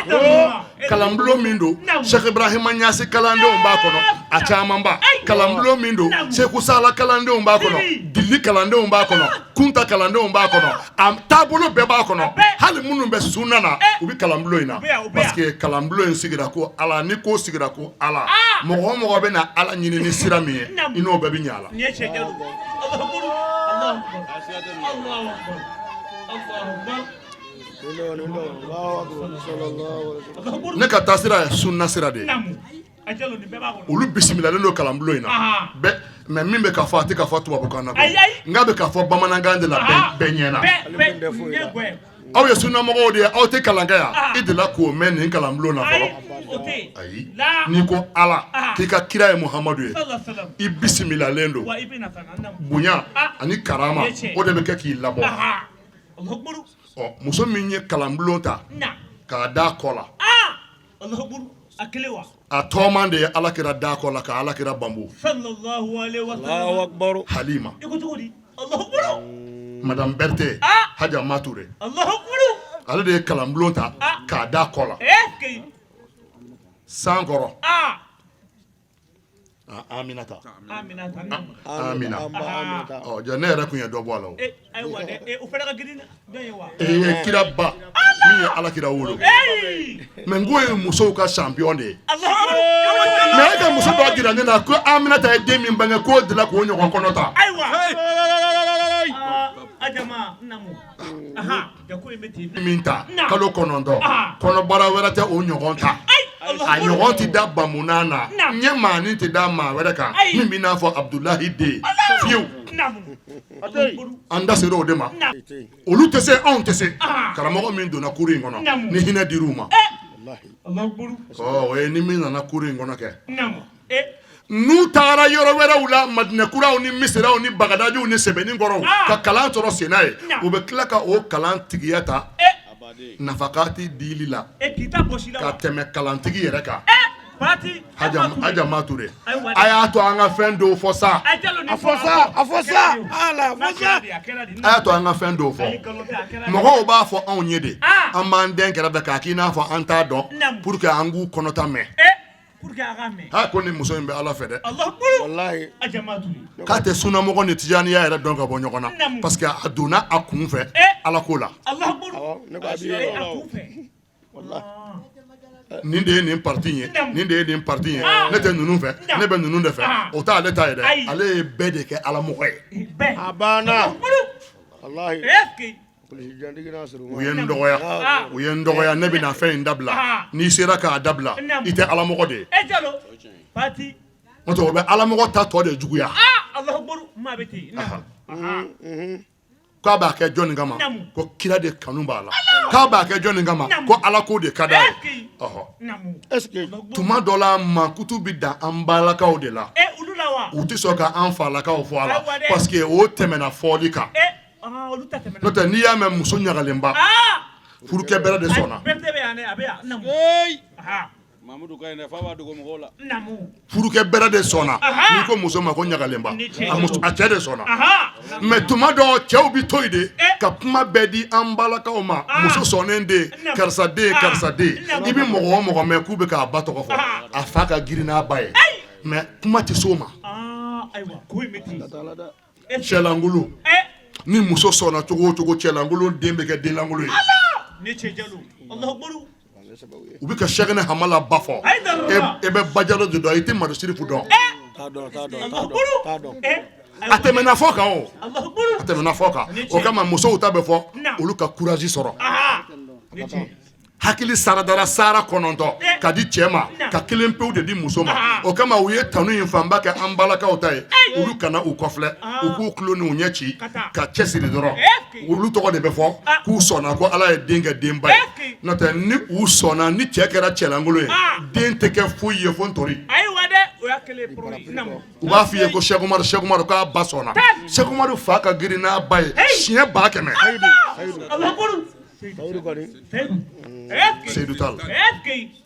kalanbulon min don Cheikh Ibrahima Niasse kalandenw b'a kɔnɔ a caman ba kalanbulon min don Seku Sala kalandenw b'a kɔnɔ Dili kalandenw b'a kɔnɔ Kunta kalandenw b'a kɔnɔ a taabolo bɛɛ b'a kɔnɔ hali minnu bɛ sunna na u bɛ kalanbulon in na parce que kalanbulon in sigira ko ala ni ko sigira ko ala mɔgɔ o mɔgɔ bɛ na ala ɲini ni sira min ye i n'o bɛɛ bɛ ɲɛ a la ne ka taa sira ye sunna sira de ye olu bisimilalen don kalanbulon in na mais min bɛ ka fɔ a tɛ ka fɔ tubabukan na n k'a bɛ ka fɔ bamanankan de la bɛɛ ɲɛna aw ye sunnamɔgɔw de ye aw tɛ kalan kɛ yan i delila k'o mɛn nin kalanbulon na fɔlɔ ayi n'i ko ala k'i ka kira ye Muhamadu ye i bisimilalen don bonya ani karama o de bɛ kɛ k'i labɔ muso min ye kalanbulon ta k'a da kɔ la a tɔɔman de ye alakira da kɔ la ka alakira banbo Halima Madame Berthe Haja Mature ale de ye kalanbulon ta k'a da kɔ la Sankɔrɔ Aminata Amina ja ne yɛrɛ kun ye dɔ bɔ a la o ye kira ba min ye alakira wolo mais n ko ye musow ka champion de ye mais e ka muso dɔ jira ne na ko Aminata ye den min bange k'o dila k'o ɲɔgɔn kɔnɔ ta min ta kalo 9 kɔnɔbara wɛrɛ tɛ o ɲɔgɔn ta a ɲɔgɔn tɛ da bamunan na ɲɛ maani tɛ da maa wɛrɛ kan min b'i n'a fɔ Abdulahi den fiyewu an da sera o de ma olu tɛ se anw tɛ se karamɔgɔ min donna kuru in kɔnɔ ni hinɛ dir'u ma o ye ni min nana kuru in kɔnɔ kɛ n'u taara yɔrɔ wɛrɛw la Madinɛkuraw ni Misiraw ni Bagadajiw ni Sɛbɛninkɔrɔw ka kalan sɔrɔ sen na ye u bɛ tila ka o kalan tigiya ta nafakati dili la ka tɛmɛ kalantigi yɛrɛ kan Haja Mature a y'a to an ka fɛn dɔw fɔ sa a y'a to an ka fɛn dɔw fɔ mɔgɔw b'a fɔ anw ye de an b'an den kɛrɛfɛ k'a k'i n'a fɔ an t'a dɔn pour que an k'u kɔnɔta mɛn ko ni muso in bɛ ala fɛ dɛ k'a tɛ sunnamɔgɔ ni tijaniya yɛrɛ dɔn ka bɔ ɲɔgɔn na parce que a donna a kun fɛ ala ko la nin de ye nin parti ye nin de ye nin parti ye ne tɛ ninnu fɛ ne bɛ ninnu de fɛ o t'ale ta ye dɛ ale ye bɛɛ de kɛ alamɔgɔ ye A banna. Wallahi. u ye n dɔgɔya ne bɛna fɛn in dabila n'i sera k'a dabila i tɛ alamɔgɔ de ye o to be ala mɔgɔ ta tɔ de juguya Allahu akbar ma beti k'a b'a kɛ jɔnni kama ko kira de kanu b'a la k'a b'a kɛ jɔnni kama ko ala ko de ka d'a ye est-ce que tuma dɔ la mankutu bɛ dan an balakaw de la olu la wa u tɛ sɔn ka an falakaw fɔ a la parce que o tɛmɛna fɔli kan olu ta tɛmɛna n'o tɛ n'i y'a mɛn muso ɲagalenba furukɛ bɛrɛ de sɔnna bɛɛ bɛ yan a bɛ yan namu Mamudu ka ina fa ba dogo mɔgɔw la namu furukɛ bɛrɛ de sɔnna n'i ko muso ma ko ɲagalenba a cɛ de sɔnna mais tuma dɔ cɛw bɛ to yen de ka kuma bɛɛ di an balakaw ma muso sɔnnen den karisa den karisa den i bɛ mɔgɔ o mɔgɔ mɛn k'u bɛ k'a ba tɔgɔ fɔ a fa ka girin n'a ba ye mais kuma tɛ s'o ma ayiwa ko in bɛ ten cɛlankolon ni muso sɔnna cogo o cogo cɛlankolon den bɛ kɛ denlankolon ye ne cɛ jalo Allahu akbar u bɛ ka sɛgɛnɛ hamala ba fɔ e bɛ bajalo de dɔn i tɛ madusirifu dɔn t'a dɔn a tɛmɛna fɔ kan o a tɛmɛna fɔ kan o kama musow ta bɛ fɔ olu ka courage sɔrɔ hakili saradara sara 9 ka di cɛ ma ka 1 pewu de di muso ma o kama u ye tanu in fanba kɛ an balakaw ta ye olu kana u kɔfilɛ u k'u tulo n'u ɲɛ ci ka cɛsiri dɔrɔn olu tɔgɔ de bɛ fɔ k'u sɔnna ko ala ye den kɛ denba ye n'o tɛ ni u sɔnna ni cɛ kɛra cɛlankolon ye den tɛ kɛ foyi ye fo ntori ayiwa dɛ o y'a kɛlen problème u b'a f'i ye ko Cheikh Umaru k'a ba sɔnna Cheikh Umaru fa ka girin n'a ba ye siɲɛ 100 Allahu akbar Seydou Tall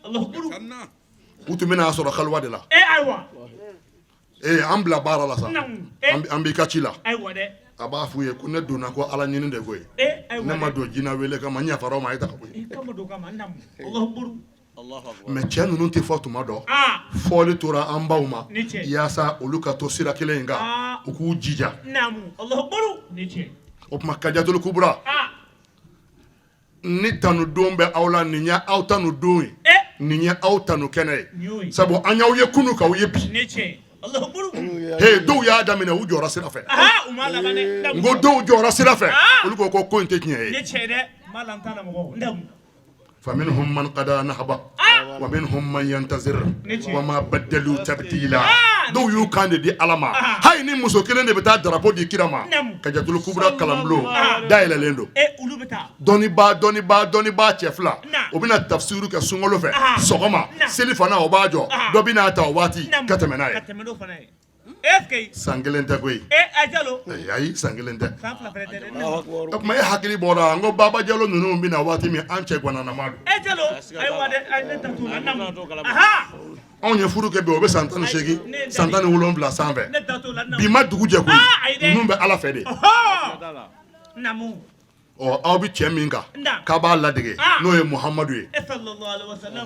Allahu akbar u tun bɛna a sɔrɔ kaliwa de la ayiwa an bila baara la sa an b'i ka ci la ayiwa dɛ a b'a f'u ye ko ne donna ko ala ɲini de ko ye ne ma don jinɛ wele kama n yafara o ma a ye ta ka bɔ yen kama don kama namu Allahu akbar mais cɛ ninnu tɛ fɔ tuma dɔ fɔli tora an baw ma yaasa olu ka to sira kelen in kan u k'u jija namu Allahu akbar ne cɛ o tuma Kadiatul Kubra ni tanudon bɛ aw la nin ye aw tanudon ye nin ye aw tanu kɛnɛ ye sabu an y'aw ye kunu k'aw ye bi dɔw y'a daminɛ u jɔra sira fɛ n ko dɔw jɔra sira fɛ olu ko in tɛ tiɲɛ ye فمنهم من قضى نحبه ومنهم من ينتظر وما بدلوا تبديلا دو يو كان دي علما هاي ني muso kelen de bɛ taa drapeau di kira ma Kadiatul Kubra kalanbulon dayɛlɛlen don dɔnni ba cɛ fila o bɛna tafsiru kɛ sunkalo fɛ sɔgɔma seli fana o b'a jɔ dɔ bɛna ta o waati ka tɛmɛ n'a ye san kelen tɛ koyi ayi san kelen tɛ o tuma e hakili bɔra n ko Baba Jalo ninnu bɛna waati min an cɛ guananama don anw ye furu kɛ bi o bɛ san 18 san 17 sanfɛ bi ma dugu jɛ koyi ninnu bɛ ala fɛ de aw bɛ cɛ min kan k'a b'a ladege n'o ye Muhamadu ye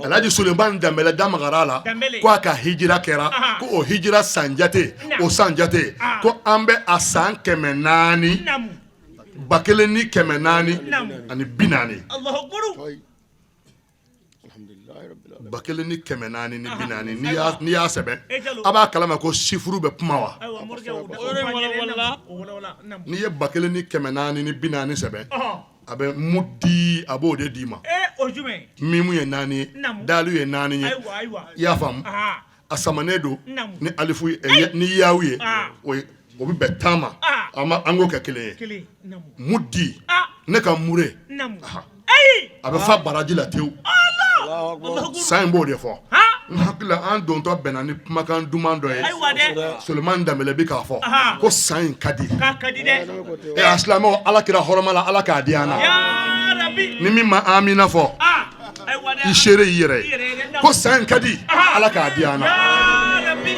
Alhaji Suleman Danbɛlɛ da magara a la ko a ka hijira kɛra ko o hijira san jate o san jate ko an bɛ a san 400 1440 ani 40 1,440 ni 40 n'i y'a sɛbɛn a b'a kalama ko sifuru bɛ kuma wa n'i ye 1,440 ni 40 sɛbɛn a bɛ mudi a b'o de d'i ma mimu ye 4 ye dalu ye 4 ye i y'a faamu a samanen don ni alifu ni yawu ye o bɛ bɛn 10 ma an k'o kɛ kelen ye mudi ne ka mure a bɛ fa baraji la tewu san b'o de fɔ n hakili an dontɔ bɛnna ni kumakan duman dɔ ye Suleman Danbɛlɛ bɛ k'a fɔ ko san in ka di a silamɛw ala kira hɔrɔma la ala k'a di an na ni min ma amina fɔ i seere y'i yɛrɛ ye ko san in ka di ala k'a di an na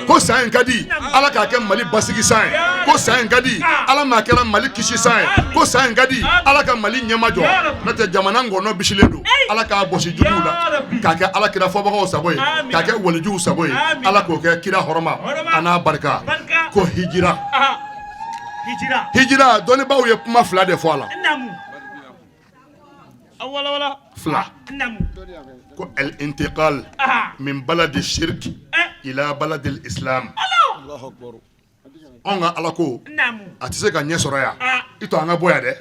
ko san in ka di ala k'a kɛ Mali basigi san ye ko san in ka di ala m'a kɛra Mali kisi san ye ko san in ka di ala ka Mali ɲɛmajɔ n'o tɛ jamana ngɔnɔ bisilen don ala k'a gosi juguw la k'a kɛ ala kira fɔbagaw sago ye k'a kɛ walijuw sago ye ala k'o kɛ kira hɔrɔma a n'a barika ko hijira dɔnnibaaw ye kuma 2 de fɔ a la fila ko al-intiqal min baladi shirk ila baladi al-islam an ka ala ko a tɛ se ka ɲɛ sɔrɔ yan i to an ka bɔ yan dɛ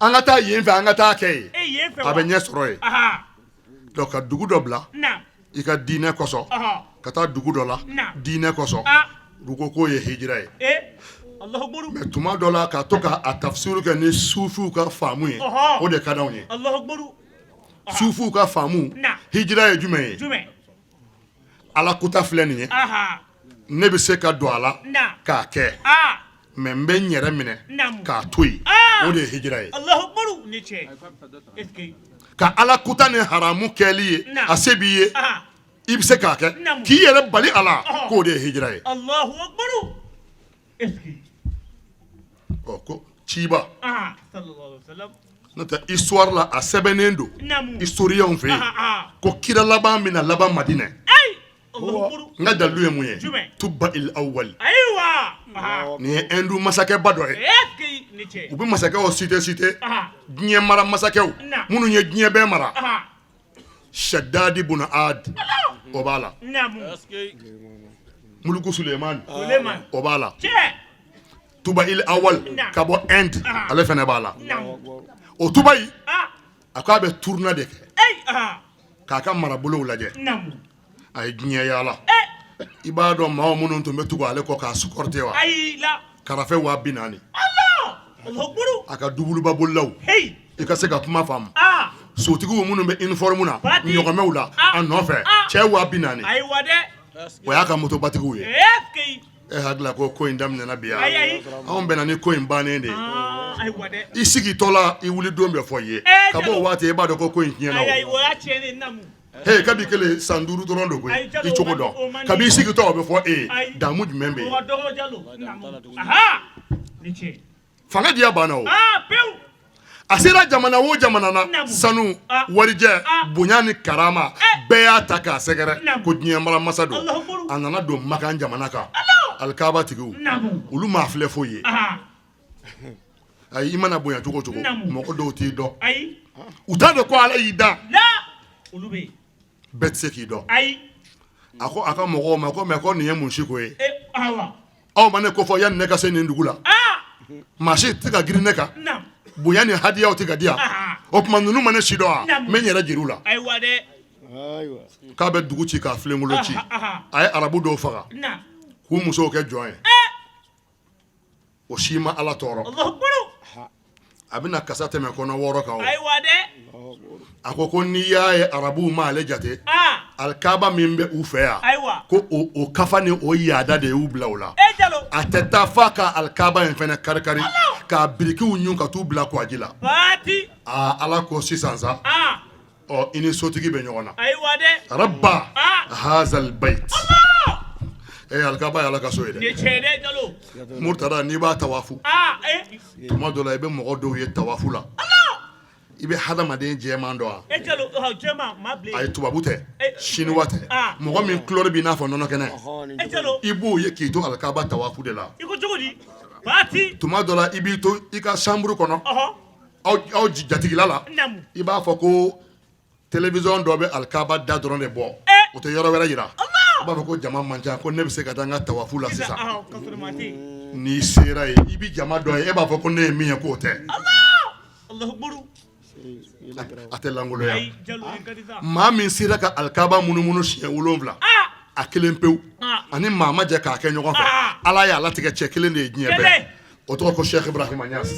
an ka taa yen fɛ an ka taa kɛ ye a bɛ ɲɛ sɔrɔ ye donc ka dugu dɔ bila i ka diinɛ kosɔn ka taa dugu dɔ la diinɛ kosɔn dugu ko ye hijira ye mais tuma dɔ la ka to ka a tafsiru kɛ ni sufiw ka faamu ye o de ka d'anw ye sufiw ka faamu hijira ye jumɛn ye ala kuta filɛ nin ye ne bɛ se ka don a la k'a kɛ mais n bɛ n yɛrɛ minɛ k'a to yen o de ye hijira ye ka ala kuta ni haramu kɛli ye a se b'i ye i bɛ se k'a kɛ k'i yɛrɛ bali a la k'o de ye hijira ye ko ciba n'o tɛ histoire la a sɛbɛnnen don historiens fɛ yen ko kira laban bɛna laban Madinɛ n ka dalilu ye mun ye tuba il awwal nin ye hindu masakɛba dɔ ye u bɛ masakɛw cité diɲɛ mara masakɛw minnu ye diɲɛ bɛɛ mara Shaddad ibn Ad o b'a la Muluku Suleiman o b'a la tuba il awwal ka bɔ Inde ale fana b'a la o tuba yi a ko a bɛ tourner de kɛ k'a ka marabolow lajɛ a ye diɲɛ yaala i b'a dɔn maa minnu tun bɛ tugu ale kɔ k'a supporter wa karafe 40,000 a ka dubuluba bolilaw i ka se ka kuma faamu sotigiw minnu bɛ uniforme na ɲɔgɔnmɛw la a nɔfɛ cɛ 40,000 o y'a ka motobatigiw ye e hakila ko in daminɛna bi anw bɛnna ni ko in bannen de ye i sigi tɔ la i wuli don bɛ fɔ i ye ka bɔ o waati i b'a dɔn ko in tiɲɛna o kabi kelen san 5 dɔrɔn don koyi i cogo dɔn kabi sigi tɔ o bɛ fɔ damu jumɛn bɛ yen fanga diya banna o a sera jamana o jamana na sanu warijɛ bonya ni karama bɛɛ y'a ta k'a sɛgɛrɛ ko diɲɛ mara masa don a nana don Makan jamana kan alikaaba tigiw olu m'a filɛ foyi ye ayi i mana bonya cogo cogo mɔgɔ dɔw t'i dɔn u t'a dɔn ko ala y'i da bɛɛ tɛ se k'i dɔn a ko a ka mɔgɔw ma ko mais ko nin ye mun si ko ye aw ma ne ko fɔ yanni ne ka se nin dugu la maa si tɛ ka girin ne kan bonya ni hadiyaw tɛ ka di yan o tuma ninnu ma ne si dɔn wa n bɛ n yɛrɛ jira u la k'a bɛ dugu ci k'a filenkolo ci a ye arabu dɔw faga k'u musow kɛ jɔn ye o si ma ala tɔɔrɔ a bɛna kasa tɛmɛ kɔnɔ 6 kan a ko n'i y'a ye arabuw ma ale jate alikaaba min bɛ u fɛ yan ko o kafa ni o yaada de y'u bila o la a tɛ taa f'a ka alikaaba in fɛnɛ kari-kari k'a birikiw ɲun ka t'u bila kɔji la ala ko sisan sa i ni sotigi bɛ ɲɔgɔn na rabba hazal bait alikaaba ye ala ka so ye dɛ Murtada n'i b'a tawafu tuma dɔ la i bɛ mɔgɔ dɔw ye tawafu la i bɛ hadamaden jɛman dɔn wa ayi tubabu tɛ chinois tɛ mɔgɔ min couleur b'i n'a fɔ nɔnɔ kɛnɛ i b'o ye k'i to alikaaba tawafu de la tuma dɔ la i b'i to i ka chambre kɔnɔ aw jatigila la i b'a fɔ ko télévision dɔ bɛ alikaaba da dɔrɔn de bɔ o tɛ yɔrɔ wɛrɛ yira i b'a fɔ ko jama man ca ko ne bɛ se ka taa n ka tawafu la sisan n'i sera yen i bɛ jama dɔ ye e b'a fɔ ko ne ye min ye k'o tɛ a tɛ langoloya maa min sera ka alikaaba munumunu siɲɛ 7 a kelen pewu ani maa ma jɛ k'a kɛ ɲɔgɔn fɛ ala y'a latigɛ cɛ kelen de ye diɲɛ bɛɛ o tɔgɔ ko Cheikh Ibrahima Niass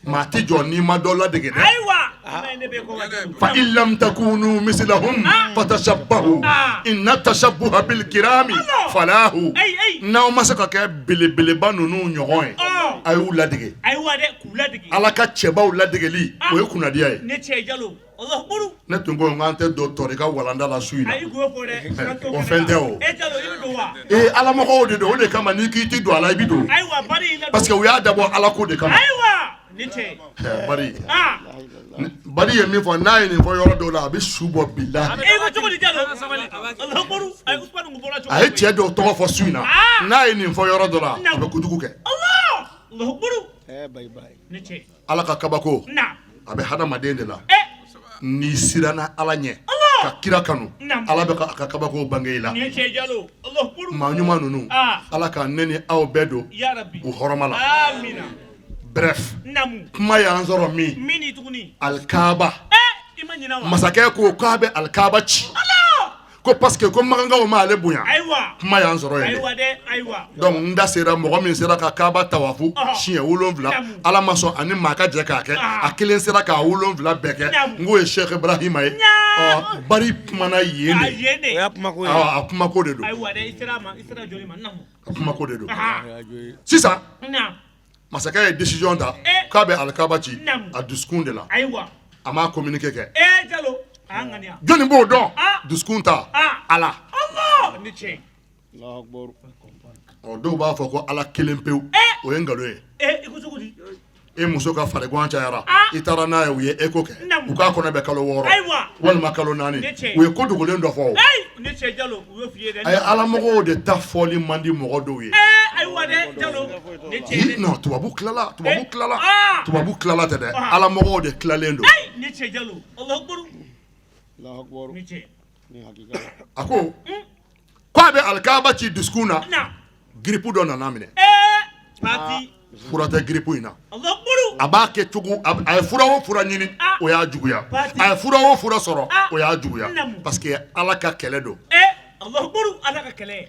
maa ti jɔ n'i ma dɔ ladege dɛ fa in lam takunu mislahum fatashabbahu inna tashabbuha bil kirami falahu n'aw ma se ka kɛ belebeleba ninnu ɲɔgɔn ye a y'u ladege ala ka cɛbaw ladegeli o ye kunnadiya ye ne tun ko k'an tɛ don tɔri ka walanda la su in na o fɛn tɛ o alamɔgɔw de don o de kama n'i k'i ti don a la i bi don parce que u y'a dabɔ ala ko de kama bari ye min fɔ n'a ye nin fɔ yɔrɔ dɔw la a bɛ su bɔ bilahi a ye cɛ dɔw tɔgɔ fɔ su in na n'a ye nin fɔ yɔrɔ dɔ la a bɛ kojugu kɛ ala ka kabako a bɛ hadamaden de la n'i siranna ala ɲɛ ka kira kanu ala bɛ ka kabako bange i la maa ɲuman ninnu ala ka ne ni aw bɛɛ don u hɔrɔma la bref kuma y'an sɔrɔ min alikaaba masakɛ ko k'a bɛ alikaba ci ko parce que ko magankaw ma ale bonya kuma y'an sɔrɔ yen donc n da sera mɔgɔ min sera ka kaaba tawafu siɲɛ 7 ala ma sɔn ani maa ka jɛ k'a kɛ a kelen sera k'a 7 bɛɛ kɛ n k'o ye Sheikh Ibrahima ye bari kumana yen de a kumako de don a kumako de don sisan masakɛ ye décision ta k'a bɛ alikaba ci a dusukun de la a m'a communiqué kɛ jɔnni b'o dɔn dusukun ta ala dɔw b'a fɔ ko ala kelen pewu o ye nkalon ye e muso ka farigan cayara i taara n'a ye u ye eko kɛ u k'a kɔnɔ bɛ kalo 6 walima kalo 4 u ye ko dogolen dɔ fɔ o a ye alamɔgɔw de ta fɔli man di mɔgɔ dɔw ye non tubabu tilala tɛ dɛ alamɔgɔw de tilalen don a ko k'a bɛ alikaba ci dusukun na giripu dɔ nana minɛ fura tɛ giripu in na a b'a kɛ cogo a ye fura o fura ɲini o y'a juguya a ye fura o fura sɔrɔ o y'a juguya parce que ala ka kɛlɛ don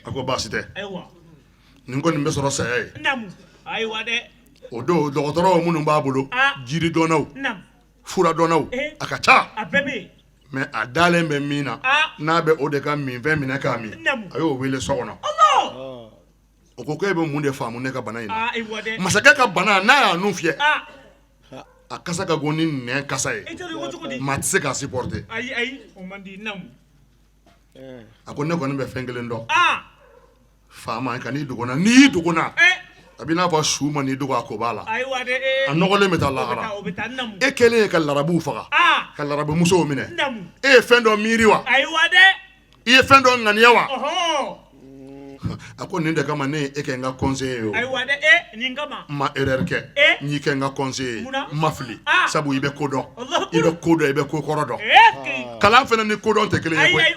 a ko baasi tɛ nin kɔni bɛ sɔrɔ saya ye o don dɔgɔtɔrɔw minnu b'a bolo jiri dɔnnaw fura dɔnnaw a ka ca mais a dalen bɛ min na n'a bɛ o de ka minfɛn minɛ k'a min a y'o wele so kɔnɔ o ko e bɛ mun de faamu ne ka bana in na masakɛ ka bana n'a y'a nun fiyɛ a kasa ka go ni nɛn kasa ye maa tɛ se k'a supporter a ko ne kɔni bɛ fɛn kelen dɔn faama ka n'i dogona n'i y'i dogona a bɛ n'a fɔ su ma n'i dogo a ko b'a la a nɔgɔlen bɛ taa lahara e kɛlen ye ka larabuw faga ka larabumusow minɛ e ye fɛn dɔ miiri wa i ye fɛn dɔ ŋaniya wa a ko nin de kama ne ye e kɛ n ka conseiller ye o ma erreur kɛ n y'i kɛ n ka conseiller ye ma fili sabu i bɛ ko dɔn i bɛ ko dɔn i bɛ ko kɔrɔ dɔn kalan fana ni ko dɔn tɛ kelen ye koyi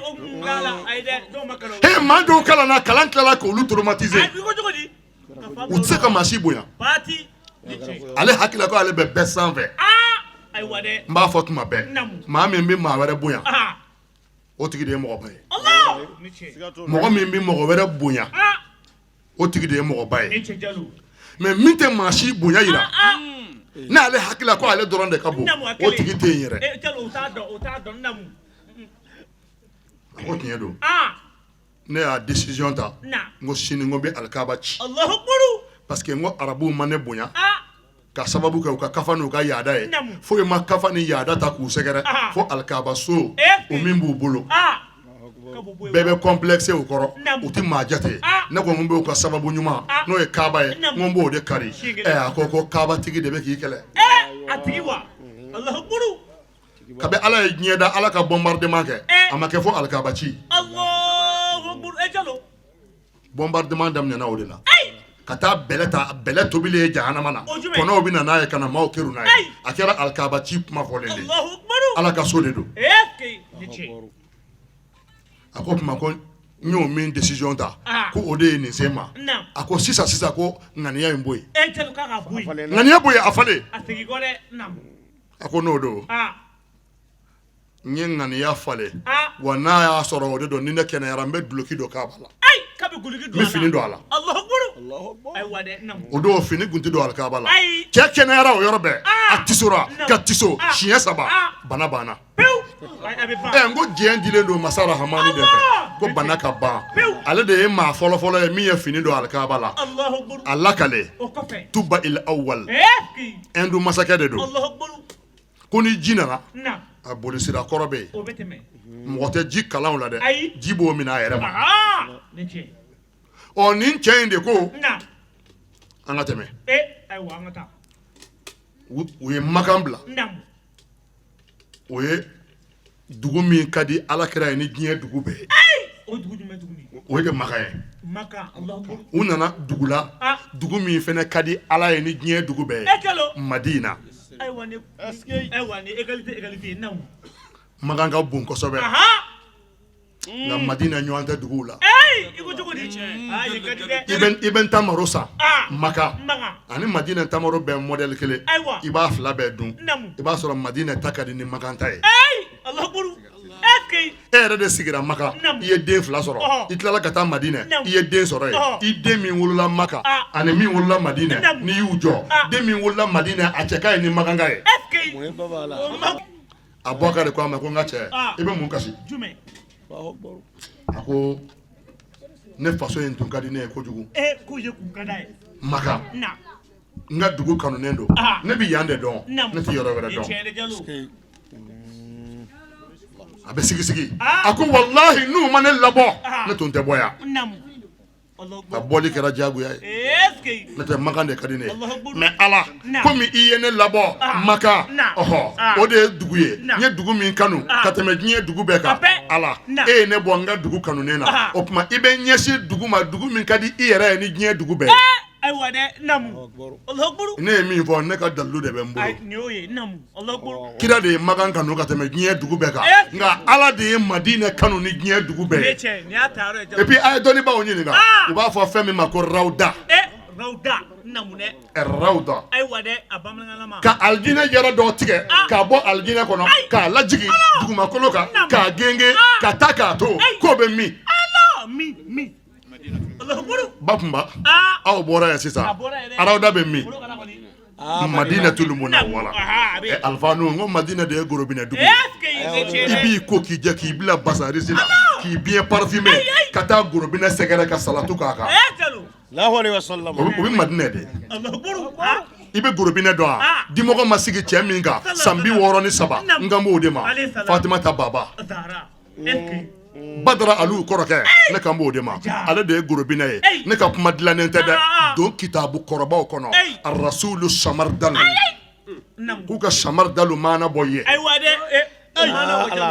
maa dɔw kalanna kalan tilala k'olu traumatiser u tɛ se ka maa si bonya ale hakili ko ale bɛ bɛɛ sanfɛ n b'a fɔ tuma bɛɛ maa min bɛ maa wɛrɛ bonya o tigi de ye mɔgɔba ye mɔgɔ min bɛ mɔgɔ wɛrɛ bonya o tigi de ye mɔgɔba ye mais min tɛ maa si bonya yira n'ale hakili ko ale dɔrɔn de ka bon o tigi tɛ yen yɛrɛ o tiɲɛ don ne y'a décision ta n ko sini n ko bɛ alikaba ci parce que n ko arabuw ma ne bonya ka sababu kɛ u ka kafa n'u ka yaada ye foyi ma kafa ni yaada ta k'u sɛgɛrɛ fo alikaba so o min b'u bolo bɛɛ bɛ complexe u kɔrɔ u tɛ maa jate ne ko n bɛ u ka sababu ɲuman n'o ye kaaba ye n ko n b'o de kari a ko kaaba tigi de bɛ k'i kɛlɛ kabi ala ye diɲɛ da ala ka bombardement kɛ a ma kɛ fo alikaba ci bombardement daminɛna o de la ka taa bɛlɛ tobili ye jahanama na kɔnɔw bɛ na n'a ye ka na maaw kɛru n'a ye a kɛra alikaba ci kuma fɔlen de ala ka so de don a ko tuma ko n y'o min décision ta ko o de ye nin se ma a ko sisan ko ŋaniya in bɔ yen ŋaniya bɔ yen a falen a ko n'o don n ye ŋaniya falen wa n'a y'a sɔrɔ o de don ni ne kɛnɛyara n bɛ duloki don k'a b'a la n bɛ fini don a la o don fini kun tɛ don alikaba la cɛ kɛnɛyara o yɔrɔ bɛɛ a tisora ka tiso siɲɛ 3 bana banna n ko diɲɛ dilen don masa rahamani de fɛ ko bana ka ban ale de ye maa fɔlɔfɔlɔ ye min ye fini don alikaba la a lakale tuba il awwal hindu masakɛ de don ko ni ji nana a bolisira kɔrɔ bɛ yen mɔgɔ tɛ ji kalanw la dɛ ji b'o minɛ a yɛrɛ ma nin cɛ in de ko an ka tɛmɛ u ye makan bila o ye dugu min ka di alakira ye ni diɲɛ dugu bɛɛ ye o ye de Maka ye u nana dugu la dugu min fana ka di ala ye ni diɲɛ dugu bɛɛ ye Madina Makan ka bon kosɛbɛ nka Madina ɲɔgɔn tɛ duguw la i bɛ tamaro san Maka ani Madina tamaro bɛɛ modèle kelen i b'a fila bɛɛ dun i b'a sɔrɔ Madina ta ka di ni Makan ta ye e yɛrɛ de sigira Maka i ye den 2 sɔrɔ i tilala ka taa Madinɛ i ye den sɔrɔ yen i den min wolola Maka ani min wolola Madinɛ ni y'u jɔ den min wolola Madinɛ a cɛ ka ye ni Makanka ye Abubakar ko a ma ko n ka cɛ i bɛ mun kasi a ko ne faso in tun ka di ne ye kojugu Maka n ka dugu kanunen don ne bɛ yan de dɔn ne tɛ yɔrɔ wɛrɛ dɔn a bɛ sigi a ko wallahi n'u ma ne labɔ ne tun tɛ bɔ yan a bɔli kɛra diyagoya ye ne tɛ Makan de ka di ne ye mais Ala komi i ye ne labɔ Maka o de ye dugu ye n ye dugu min kanu ka tɛmɛ diɲɛ dugu bɛɛ kan Ala e ye ne bɔ n ka dugu kanunen na o tuma i bɛ ɲɛsin dugu ma dugu min ka di i yɛrɛ ye ni diɲɛ dugu bɛɛ ne ye min fɔ ne ka dalilu de bɛ n bolo kira de ye Makan kanu ka tɛmɛ diɲɛ dugu bɛɛ kan nka Ala de ye Madinɛ kanu ni diɲɛ dugu bɛɛ ye et puis a ye dɔnnibaaw ɲininka u b'a fɔ fɛn min ma ko rawda rawda ka alijinɛ yɔrɔ dɔw tigɛ k'a bɔ alijinɛ kɔnɔ k'a lajigin dugumakolo kan k'a genge ka taa k'a to k'o bɛ min Bakumba aw bɔra yan sisan arawda bɛ min Madinɛ tulu munna wala alfanu ngo Madinɛ de ye gorobinɛ dugu i b'i ko k'i jɛ k'i bila basarisi la k'i bien parfumé ka taa gorobinɛ sɛgɛrɛ ka salatu k'a kan Allahu alayhi wa sallam o bɛ Madinɛ de i bɛ gorobinɛ dɔn wa dimɔgɔ ma sigi cɛ min kan san 63 n kan b'o de ma Fatima ta baba Badara Alu kɔrɔkɛ ne kan b'o de ma ale de ye gorobinɛ ye ne ka kuma dilannen tɛ dɛ don kitabu kɔrɔbaw kɔnɔ ar-rasulu samardalu k'u ka samardalu maana bɔ ye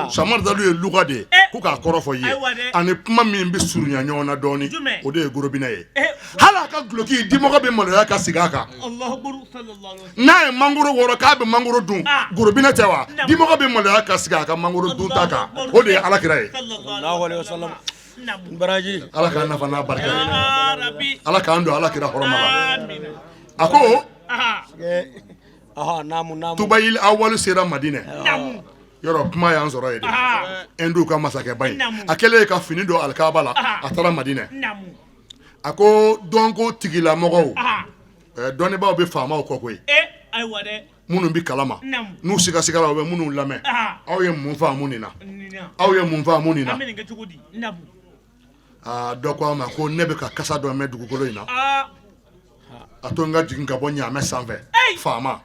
samardalu ye luga de ye k'u k'a kɔrɔfɔ ye ani kuma min bɛ surunya ɲɔgɔn na dɔɔni o de ye gorobinɛ ye hali a ka guloki dimɔgɔ bɛ maloya ka sigi a kan n'a ye mangoro wɔrɔ k'a bɛ mangoro dun gorobinɛ tɛ wa dimɔgɔ bɛ maloya ka sigi a ka mangoro dun ta kan o de ye alakira ye Ala k'an nafa n'a barika ye Ala k'an don alakira hɔrɔma la a ko Tubayil awalu sera Madinɛ yɔrɔ kuma y'an sɔrɔ ye de Hindu ka masakɛba in a kɛlen ka fini don alikaba la a taara Madinɛ a ko dɔnko tigilamɔgɔw dɔnnibaaw bɛ faamaw kɔ koyi minnu bɛ kalama n'u sigasigara u bɛ minnu lamɛn aw ye mun faamu nin na aw ye mun faamu nin na dɔ ko a ma ko ne bɛ ka kasa dɔ mɛn dugukolo in na a to n ka jigin ka bɔ ɲaamɛ sanfɛ faama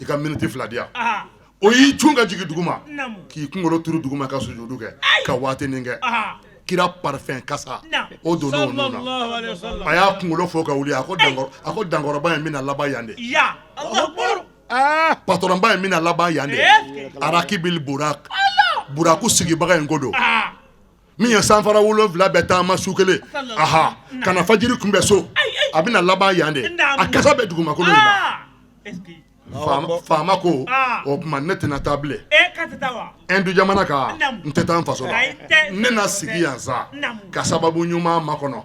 i ka miniti 2 di yan o y'i cun ka jigin duguma k'i kunkolo turu duguma ka sujudu kɛ ka waatinin kɛ kira parfum kasa o donn'o nun na a y'a kunkolo fo ka wuli a ko dankɔrɔba in bɛna laban yan de patɔrɔnba in bɛna laban yan de arakibil burak buraku sigibaga in ko don min ye sanfara 7 bɛɛ taama su kelen kana fajiri kunbɛn so a bɛna laban yan de a kasa bɛ dugumakolo in na faama ko o tuma ne tɛna taa bilen Hindu jamana kan n tɛ taa n faso la ne na sigi yan sa ka sababu ɲuman makɔnɔ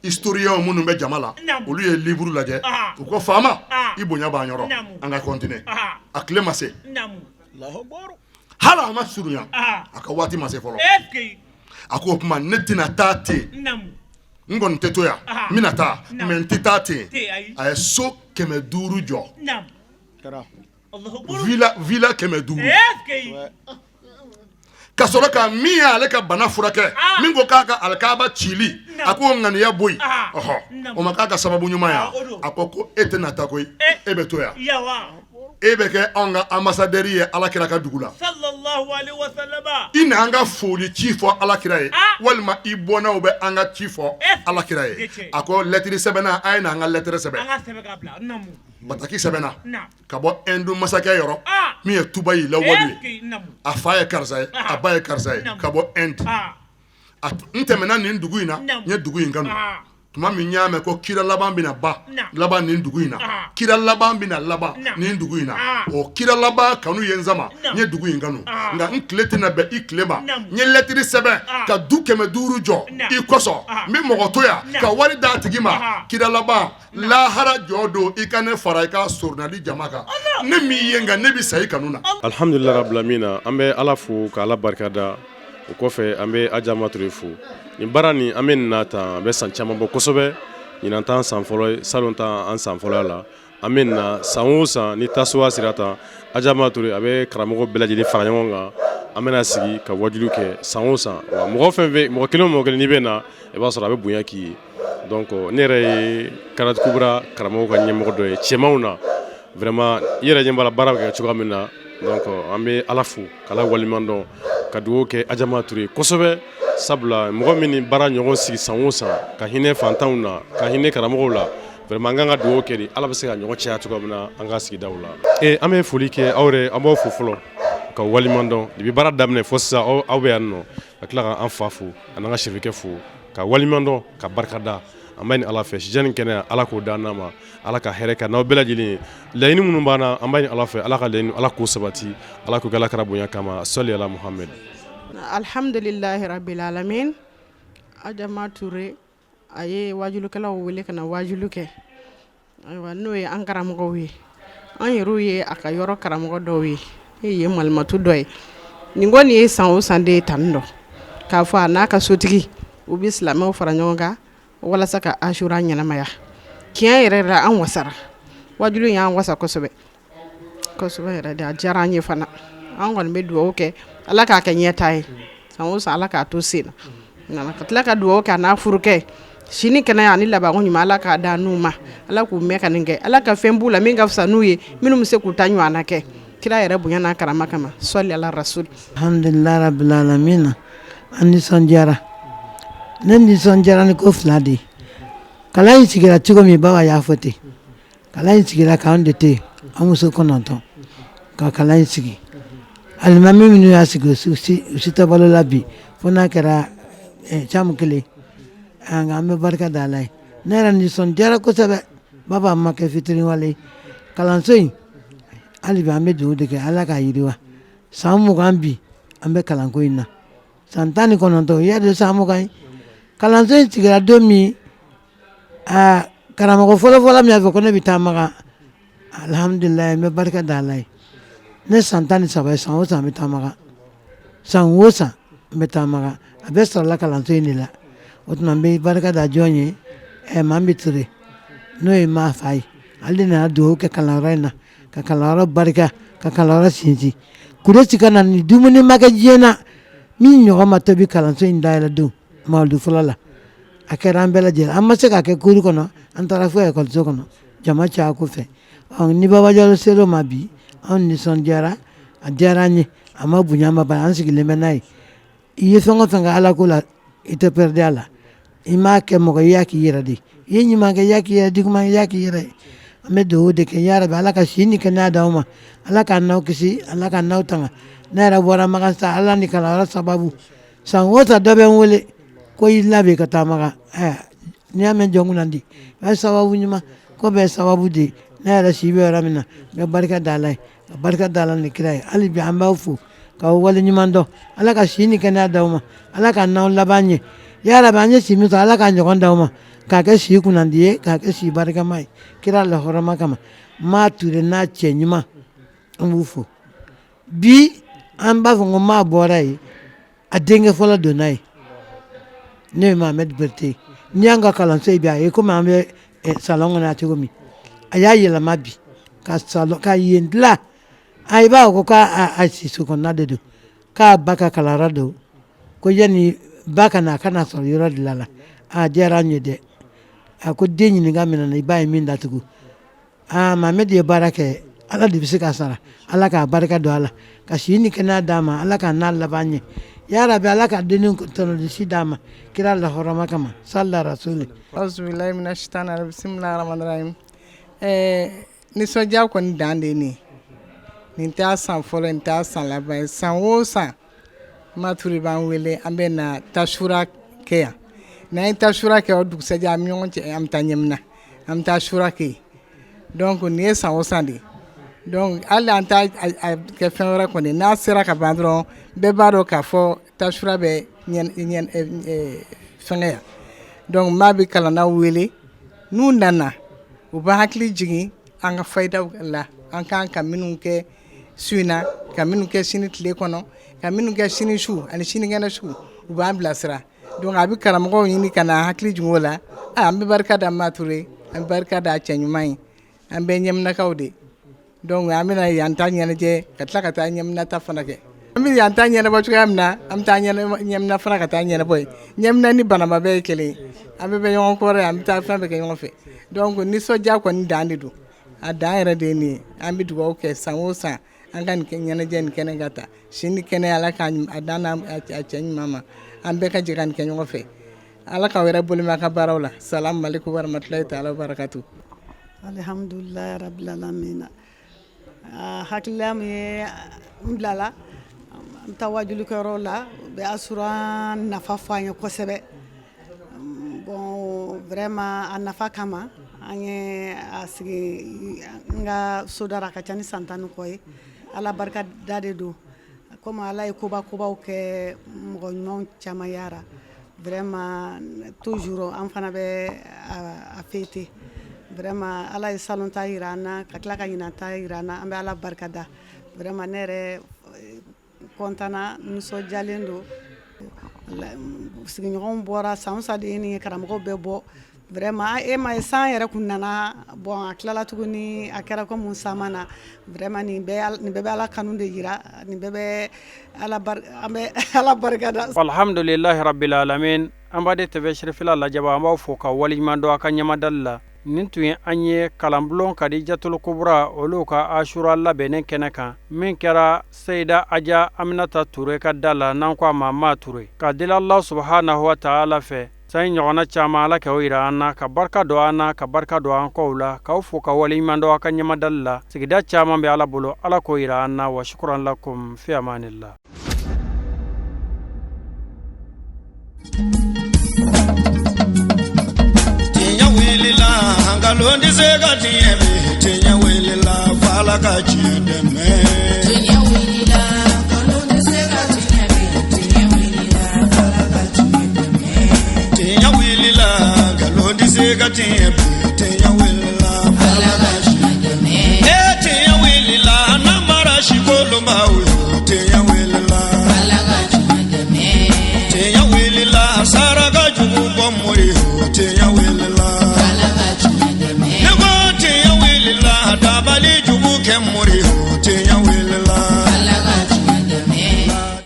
historiens minnu bɛ jama la olu ye livre lajɛ u ko faama i bonya b'an yɔrɔ an ka continuer a tile ma se hali a ma surunya a ka waati ma se fɔlɔ a ko o tuma ne tɛna taa ten n kɔni tɛ to yan n bɛna taa mais n tɛ taa ten a ye so 500 jɔ villa 500 ka sɔrɔ ka min y'ale ka bana furakɛ min ko k'a ka alikaba cili a ko ŋaniya bɔ yen o ma k'a ka sababu ɲuman ye a ko e tɛna taa koyi e bɛ to yan e bɛ kɛ anw ka ambassadeur ye alakira ka dugu la i na an ka foli ci fɔ alakira ye walima i bɔnnaw bɛ an ka ci fɔ alakira ye a ko lettre sɛbɛnna a ye na an ka lettre sɛbɛn bataki sɛbɛnna ka bɔ Hindu masakɛ yɔrɔ min ye Tubayi lawali ye a fa ye karisa ye a ba ye karisa ye ka bɔ Inde n tɛmɛna nin dugu in na n ye dugu in kanu tuma min y'a mɛn ko kira laban bɛna ba laban nin dugu in na kira laban bɛna laban nin dugu in na o kira laban kanu ye n sama n ye dugu in kanu nka n tile tɛna bɛn i tile ma n ye lɛtiri sɛbɛn ka du 500 jɔ i kosɔn n bɛ mɔgɔ to yan ka wari d'a tigi ma kira laban lahara jɔ don i ka ne fara i ka sorunali jama kan ne min ye nka ne bɛ sa i kanu na. Alhamdulillah rabbil alamin an bɛ Ala fo ka Ala barikada o kɔfɛ an bɛ Adjama Ture fo nin baara nin an bɛ nin na tan an bɛ san caman bɔ kosɛbɛ ɲinan t'an san fɔlɔ ye salon t'an an san fɔlɔ la an bɛ nin na san o san ni tasuwa sera tan Adjama Ture a bɛ karamɔgɔ bɛɛ lajɛlen fara ɲɔgɔn kan an bɛna sigi ka wajulu kɛ san o san wa mɔgɔ fɛn fɛn mɔgɔ kelen o mɔgɔ kelen n'i bɛ na i b'a sɔrɔ a bɛ bonya k'i ye donc ne yɛrɛ ye Karate Kubra karamɔgɔ ka ɲɛmɔgɔ dɔ ye cɛmanw na vraiment i yɛrɛ ɲɛ b'a la baara bɛ kɛ cogoya min na donc an bɛ Ala fo k'Ala waliɲuman dɔn ka dugawu kɛ Adjama Ture kosɛbɛ sabula mɔgɔ min ni baara ɲɔgɔn sigi san o san ka hinɛ fantanw na ka hinɛ karamɔgɔw la vraiment an kan ka dugawu kɛ de Ala bɛ se ka ɲɔgɔn caya cogoya min na an ka sigidaw la an bɛ foli kɛ aw yɛrɛ an b'aw fo fɔlɔ ka waliɲuman dɔn depuis baara daminɛ fo sisan aw bɛ yan nɔ ka tila ka an fa fo ani an ka sɛrifekɛ fo ka waliɲuman dɔn ka barikada an bɛ ni Ala fɛ sijani kɛnɛya Ala k'o d'an ma Ala ka hɛrɛ ka n'aw bɛɛ lajɛlen laɲini minnu b'an na an bɛ ni Ala fɛ Ala ka laɲini Ala k'o sabati Ala k'o kɛ Alakira bonya kama sɔli ala Muhamɛd. Alhamdulillahi rabbil alamin Adjama Ture a ye wajulukɛlaw wele ka na wajulu kɛ ayiwa n'o ye an karamɔgɔw ye an yɛrɛw ye a ka yɔrɔ karamɔgɔ dɔw ye ye malimatu dɔ ye nin kɔni ye san o san de ye tan dɔ k'a fɔ a n'a ka sotigi u bɛ silamɛw fara ɲɔgɔn kan walasa ka Ashura ɲɛnamaya tiɲɛ yɛrɛ la an wasara wajulu y'an wasa kosɛbɛ kosɛbɛ yɛrɛ de a diyara an ye fana an kɔni bɛ dugawu kɛ Ala k'a kɛ ɲɛta ye san o san Ala k'a to sen na ka tila ka dugawu kɛ a n'a furukɛ sini kɛnɛya ani labanko ɲuman Ala k'a da n'u ma Ala k'u mɛn ka nin kɛ Ala ka fɛn b'u la min ka fisa n'u ye minnu bɛ se k'u ta ɲɔgɔnna kɛ kira yɛrɛ bonya n'a karama kama sɔli ala rasul. Alhamdulillah rabbil alamin an nisɔndiyara ne nisɔndiyara ni ko fila de ye kalan in sigira cogo min Baba y'a fɔ ten kalan in sigira k'anw de to yen an muso 9 ka kalan in sigi alimami minnu y'a sigi u si tɛ balola bi fo n'a kɛra camu kelen an bɛ barika da Ala ye ne yɛrɛ nisɔndiyara kosɛbɛ Baba ma kɛ fitiriwale ye kalanso in hali bi an bɛ dugawu de kɛ Ala k'a yiriwa san 20 bi an bɛ kalanko in na san 19 o y'a don san 20 ye kalanso in sigira don min karamɔgɔ fɔlɔfɔlɔ min y'a fɔ ko ne bɛ taa Makan alhamdulilayi n bɛ barika da Ala ye ne san 13 ye san o san n bɛ taa Makan san o san n bɛ taa Makan a bɛɛ sɔrɔla kalanso in de la o tuma n bɛ barika da jɔn ye Mambi Ture n'o ye maa fa ye ale de nana dugawu kɛ kalanyɔrɔ in na ka kalanyɔrɔ barika ka kalanyɔrɔ sinsin kuresi ka na ni dumuni ma kɛ diɲɛ na min ɲɔgɔn ma tobi kalanso in dayɛlɛ don mawulidu fɔlɔ la a kɛra an bɛɛ lajɛlen an ma se k'a kɛ kuri kɔnɔ an taara fo ekɔliso kɔnɔ jama caya ko fɛ ni Baba Jalo ser'o ma bi anw nisɔndiyara a diyara an ye a ma bonya ma ban an sigilen bɛ n'a ye i ye fɛn o fɛn kɛ Ala ko la i tɛ pɛridi a la i m'a kɛ mɔgɔ i y'a k'i yɛrɛ de i ye ɲuman kɛ i y'a k'i yɛrɛ juguman i y'a k'i yɛrɛ ye an bɛ dugawu de kɛ ya Rabi Ala ka si ni kɛnɛya d'aw ma Ala ka n'aw kisi Ala ka n'aw tanga ne yɛrɛ bɔra Makan sa Ala ni kalanyɔrɔ sababu san o san dɔ bɛ n wele ko i labɛn ka taa Makan n'i y'a mɛn jɔnkun na di o ye sababu ɲuman ko bɛɛ sababu de ye ne yɛrɛ si bɛ yɔrɔ min na n bɛ barika da Ala ye ka barika da Ala ni kira ye hali bi an b'aw fo k'aw waleɲuman dɔn Ala ka si ni kɛnɛya d'aw ma Ala ka n'aw laban ɲɛ ya Rabi an ye si min sɔrɔ Ala ka ɲɔgɔn d'aw ma k'a kɛ si kunnandi ye k'a kɛ si barikama ye kira lahɔrɔma kama Maa Ture n'a cɛ ɲuman an b'u fo bi an b'a fɔ ko maa bɔra ye a denkɛ fɔlɔ donna ye ne ye Mahamɛdi Berete n'i y'an ka kalanso ye bi a ye komi an bɛ salon kɔnɔ yan cogo min a y'a yɛlɛma bi ka yen dilan i b'a fɔ ko k'a siso kɔnɔna de don k'a ba ka kalanyɔrɔ don ko yanni ba ka na a kana sɔrɔ yɔrɔ dilan la a diyara an ye dɛ a ko den ɲininka minɛ na i b'a ye min datugu Mahamɛdi ye baara kɛ Ala de bɛ se k'a sara Ala k'a barika don a la ka si ni kɛnɛya d'a ma Ala k'a n'a laban ɲɛ ya Rabi Ala ka denni tɔnɔdisi d'a ma kira lahɔrɔma kama sala rasuli. Auzubillahi minash shaitani rajim bismillahir rahmanir rahim. Nisɔndiya kɔni dan de ne nin tɛ san fɔlɔ nin tɛ san laban ye san o san Maa Ture b'an wele an bɛ na tasura kɛ yan n'an ye taa sura kɛ o dugusɛjɛ an bɛ ɲɔgɔn cɛ an bɛ taa ɲɛmina an bɛ taa sura kɛ yen donc nin ye san o san de donc hali an t'a kɛ fɛn wɛrɛ kɔni n'a sera ka ban dɔrɔn bɛɛ b'a dɔn k'a fɔ taa sura bɛ fɛngɛ yan donc maa bɛ kalannaw wele n'u nana u bɛ hakili jigin an ka fayidaw la an kan ka minnu kɛ su in na ka minnu kɛ sini tile kɔnɔ ka minnu kɛ sini su ani sinikɛnɛ su u b'an bilasira donc a bɛ karamɔgɔw ɲini ka na hakili jigin o la an bɛ barika da Mama Ture an bɛ barika da cɛ ɲuman ye an bɛ ɲɛminakaw de donc an bɛna yan ta ɲɛnajɛ ka tila ka taa ɲɛminata fana kɛ an bɛ yan ta ɲɛnabɔ cogoya min na an bɛ taa ɲɛmina fana ka taa ɲɛnabɔ ye ɲɛmina ni banama bɛɛ ye kelen an bɛ ɲɔgɔn kɔrɔ an bɛ taa fɛn bɛɛ kɛ ɲɔgɔn fɛ donc nisɔndiya kɔni dan de don a dan yɛrɛ de ye nin ye an bɛ dugawu kɛ san o san an ka nin ɲɛnajɛ nin kɛnɛ ka taa sini kɛnɛ Ala ka a dan n'a cɛ ɲuman ma an bɛɛ ka jɛ ka nin kɛ ɲɔgɔn fɛ Ala k'aw yɛrɛ bolo mɛn a ka baaraw la salamu aleykum warahmatulahi taala wabarakatu. Alhamdulilayi rabbil alamin hakilila min ye n bilala n bɛ taa wajulikɛyɔrɔ la u bɛ asura nafa fɔ an ye kosɛbɛ bon vraiment a nafa kama an ye a sigi n ka sodara ka ca ni san 10 kɔ ye Ala barika da de don comme Ala ye kobaw kɛ mɔgɔ ɲumanw caman yara vraiment toujours an fana bɛ a fêter vraiment Ala ye salon ta yira an na ka tila ka ɲinan ta yira an na an bɛ Ala barika da vraiment ne yɛrɛ kontana nisɔndiyalen don sigiɲɔgɔnw bɔra san o san de ye nin ye karamɔgɔw bɛɛ bɔ vraiment e ma ye san yɛrɛ kun nana bon a tilala tuguni a kɛra comme san ma na vraiment nin bɛɛ bɛ Ala kanu de yira nin bɛɛ bɛ an bɛ Ala barika da. Alhamdulilahi rabbil alamin an baden TV Sherifila lajɛbaa an b'aw fo ka waleɲuman dɔn a ka ɲɛmadali la nin tun ye an ye kalanbulon Kadijatul Kubra olu ka Ashura labɛnnen kɛnɛ kan min kɛra Seyida Aja Aminata Ture ka da la n'an ko a ma Mama Ture ka deli Allah subhanahu wa ta'ala fɛ san ɲɔgɔnna caman Ala k'o yira an na ka barika don an na ka barika don an kɔw la k'aw fo ka waleɲuman dɔn a ka ɲɛmadali la sigida caman bɛ Ala bolo Ala k'o yira an na wa shukran lakum fi amanillah. Ngalondi sega tiebe tinya wilila fala ka chideme tinya wilila ngalondi sega tiebe tinya wilila fala ka chideme tinya wilila ngalondi sega tiebe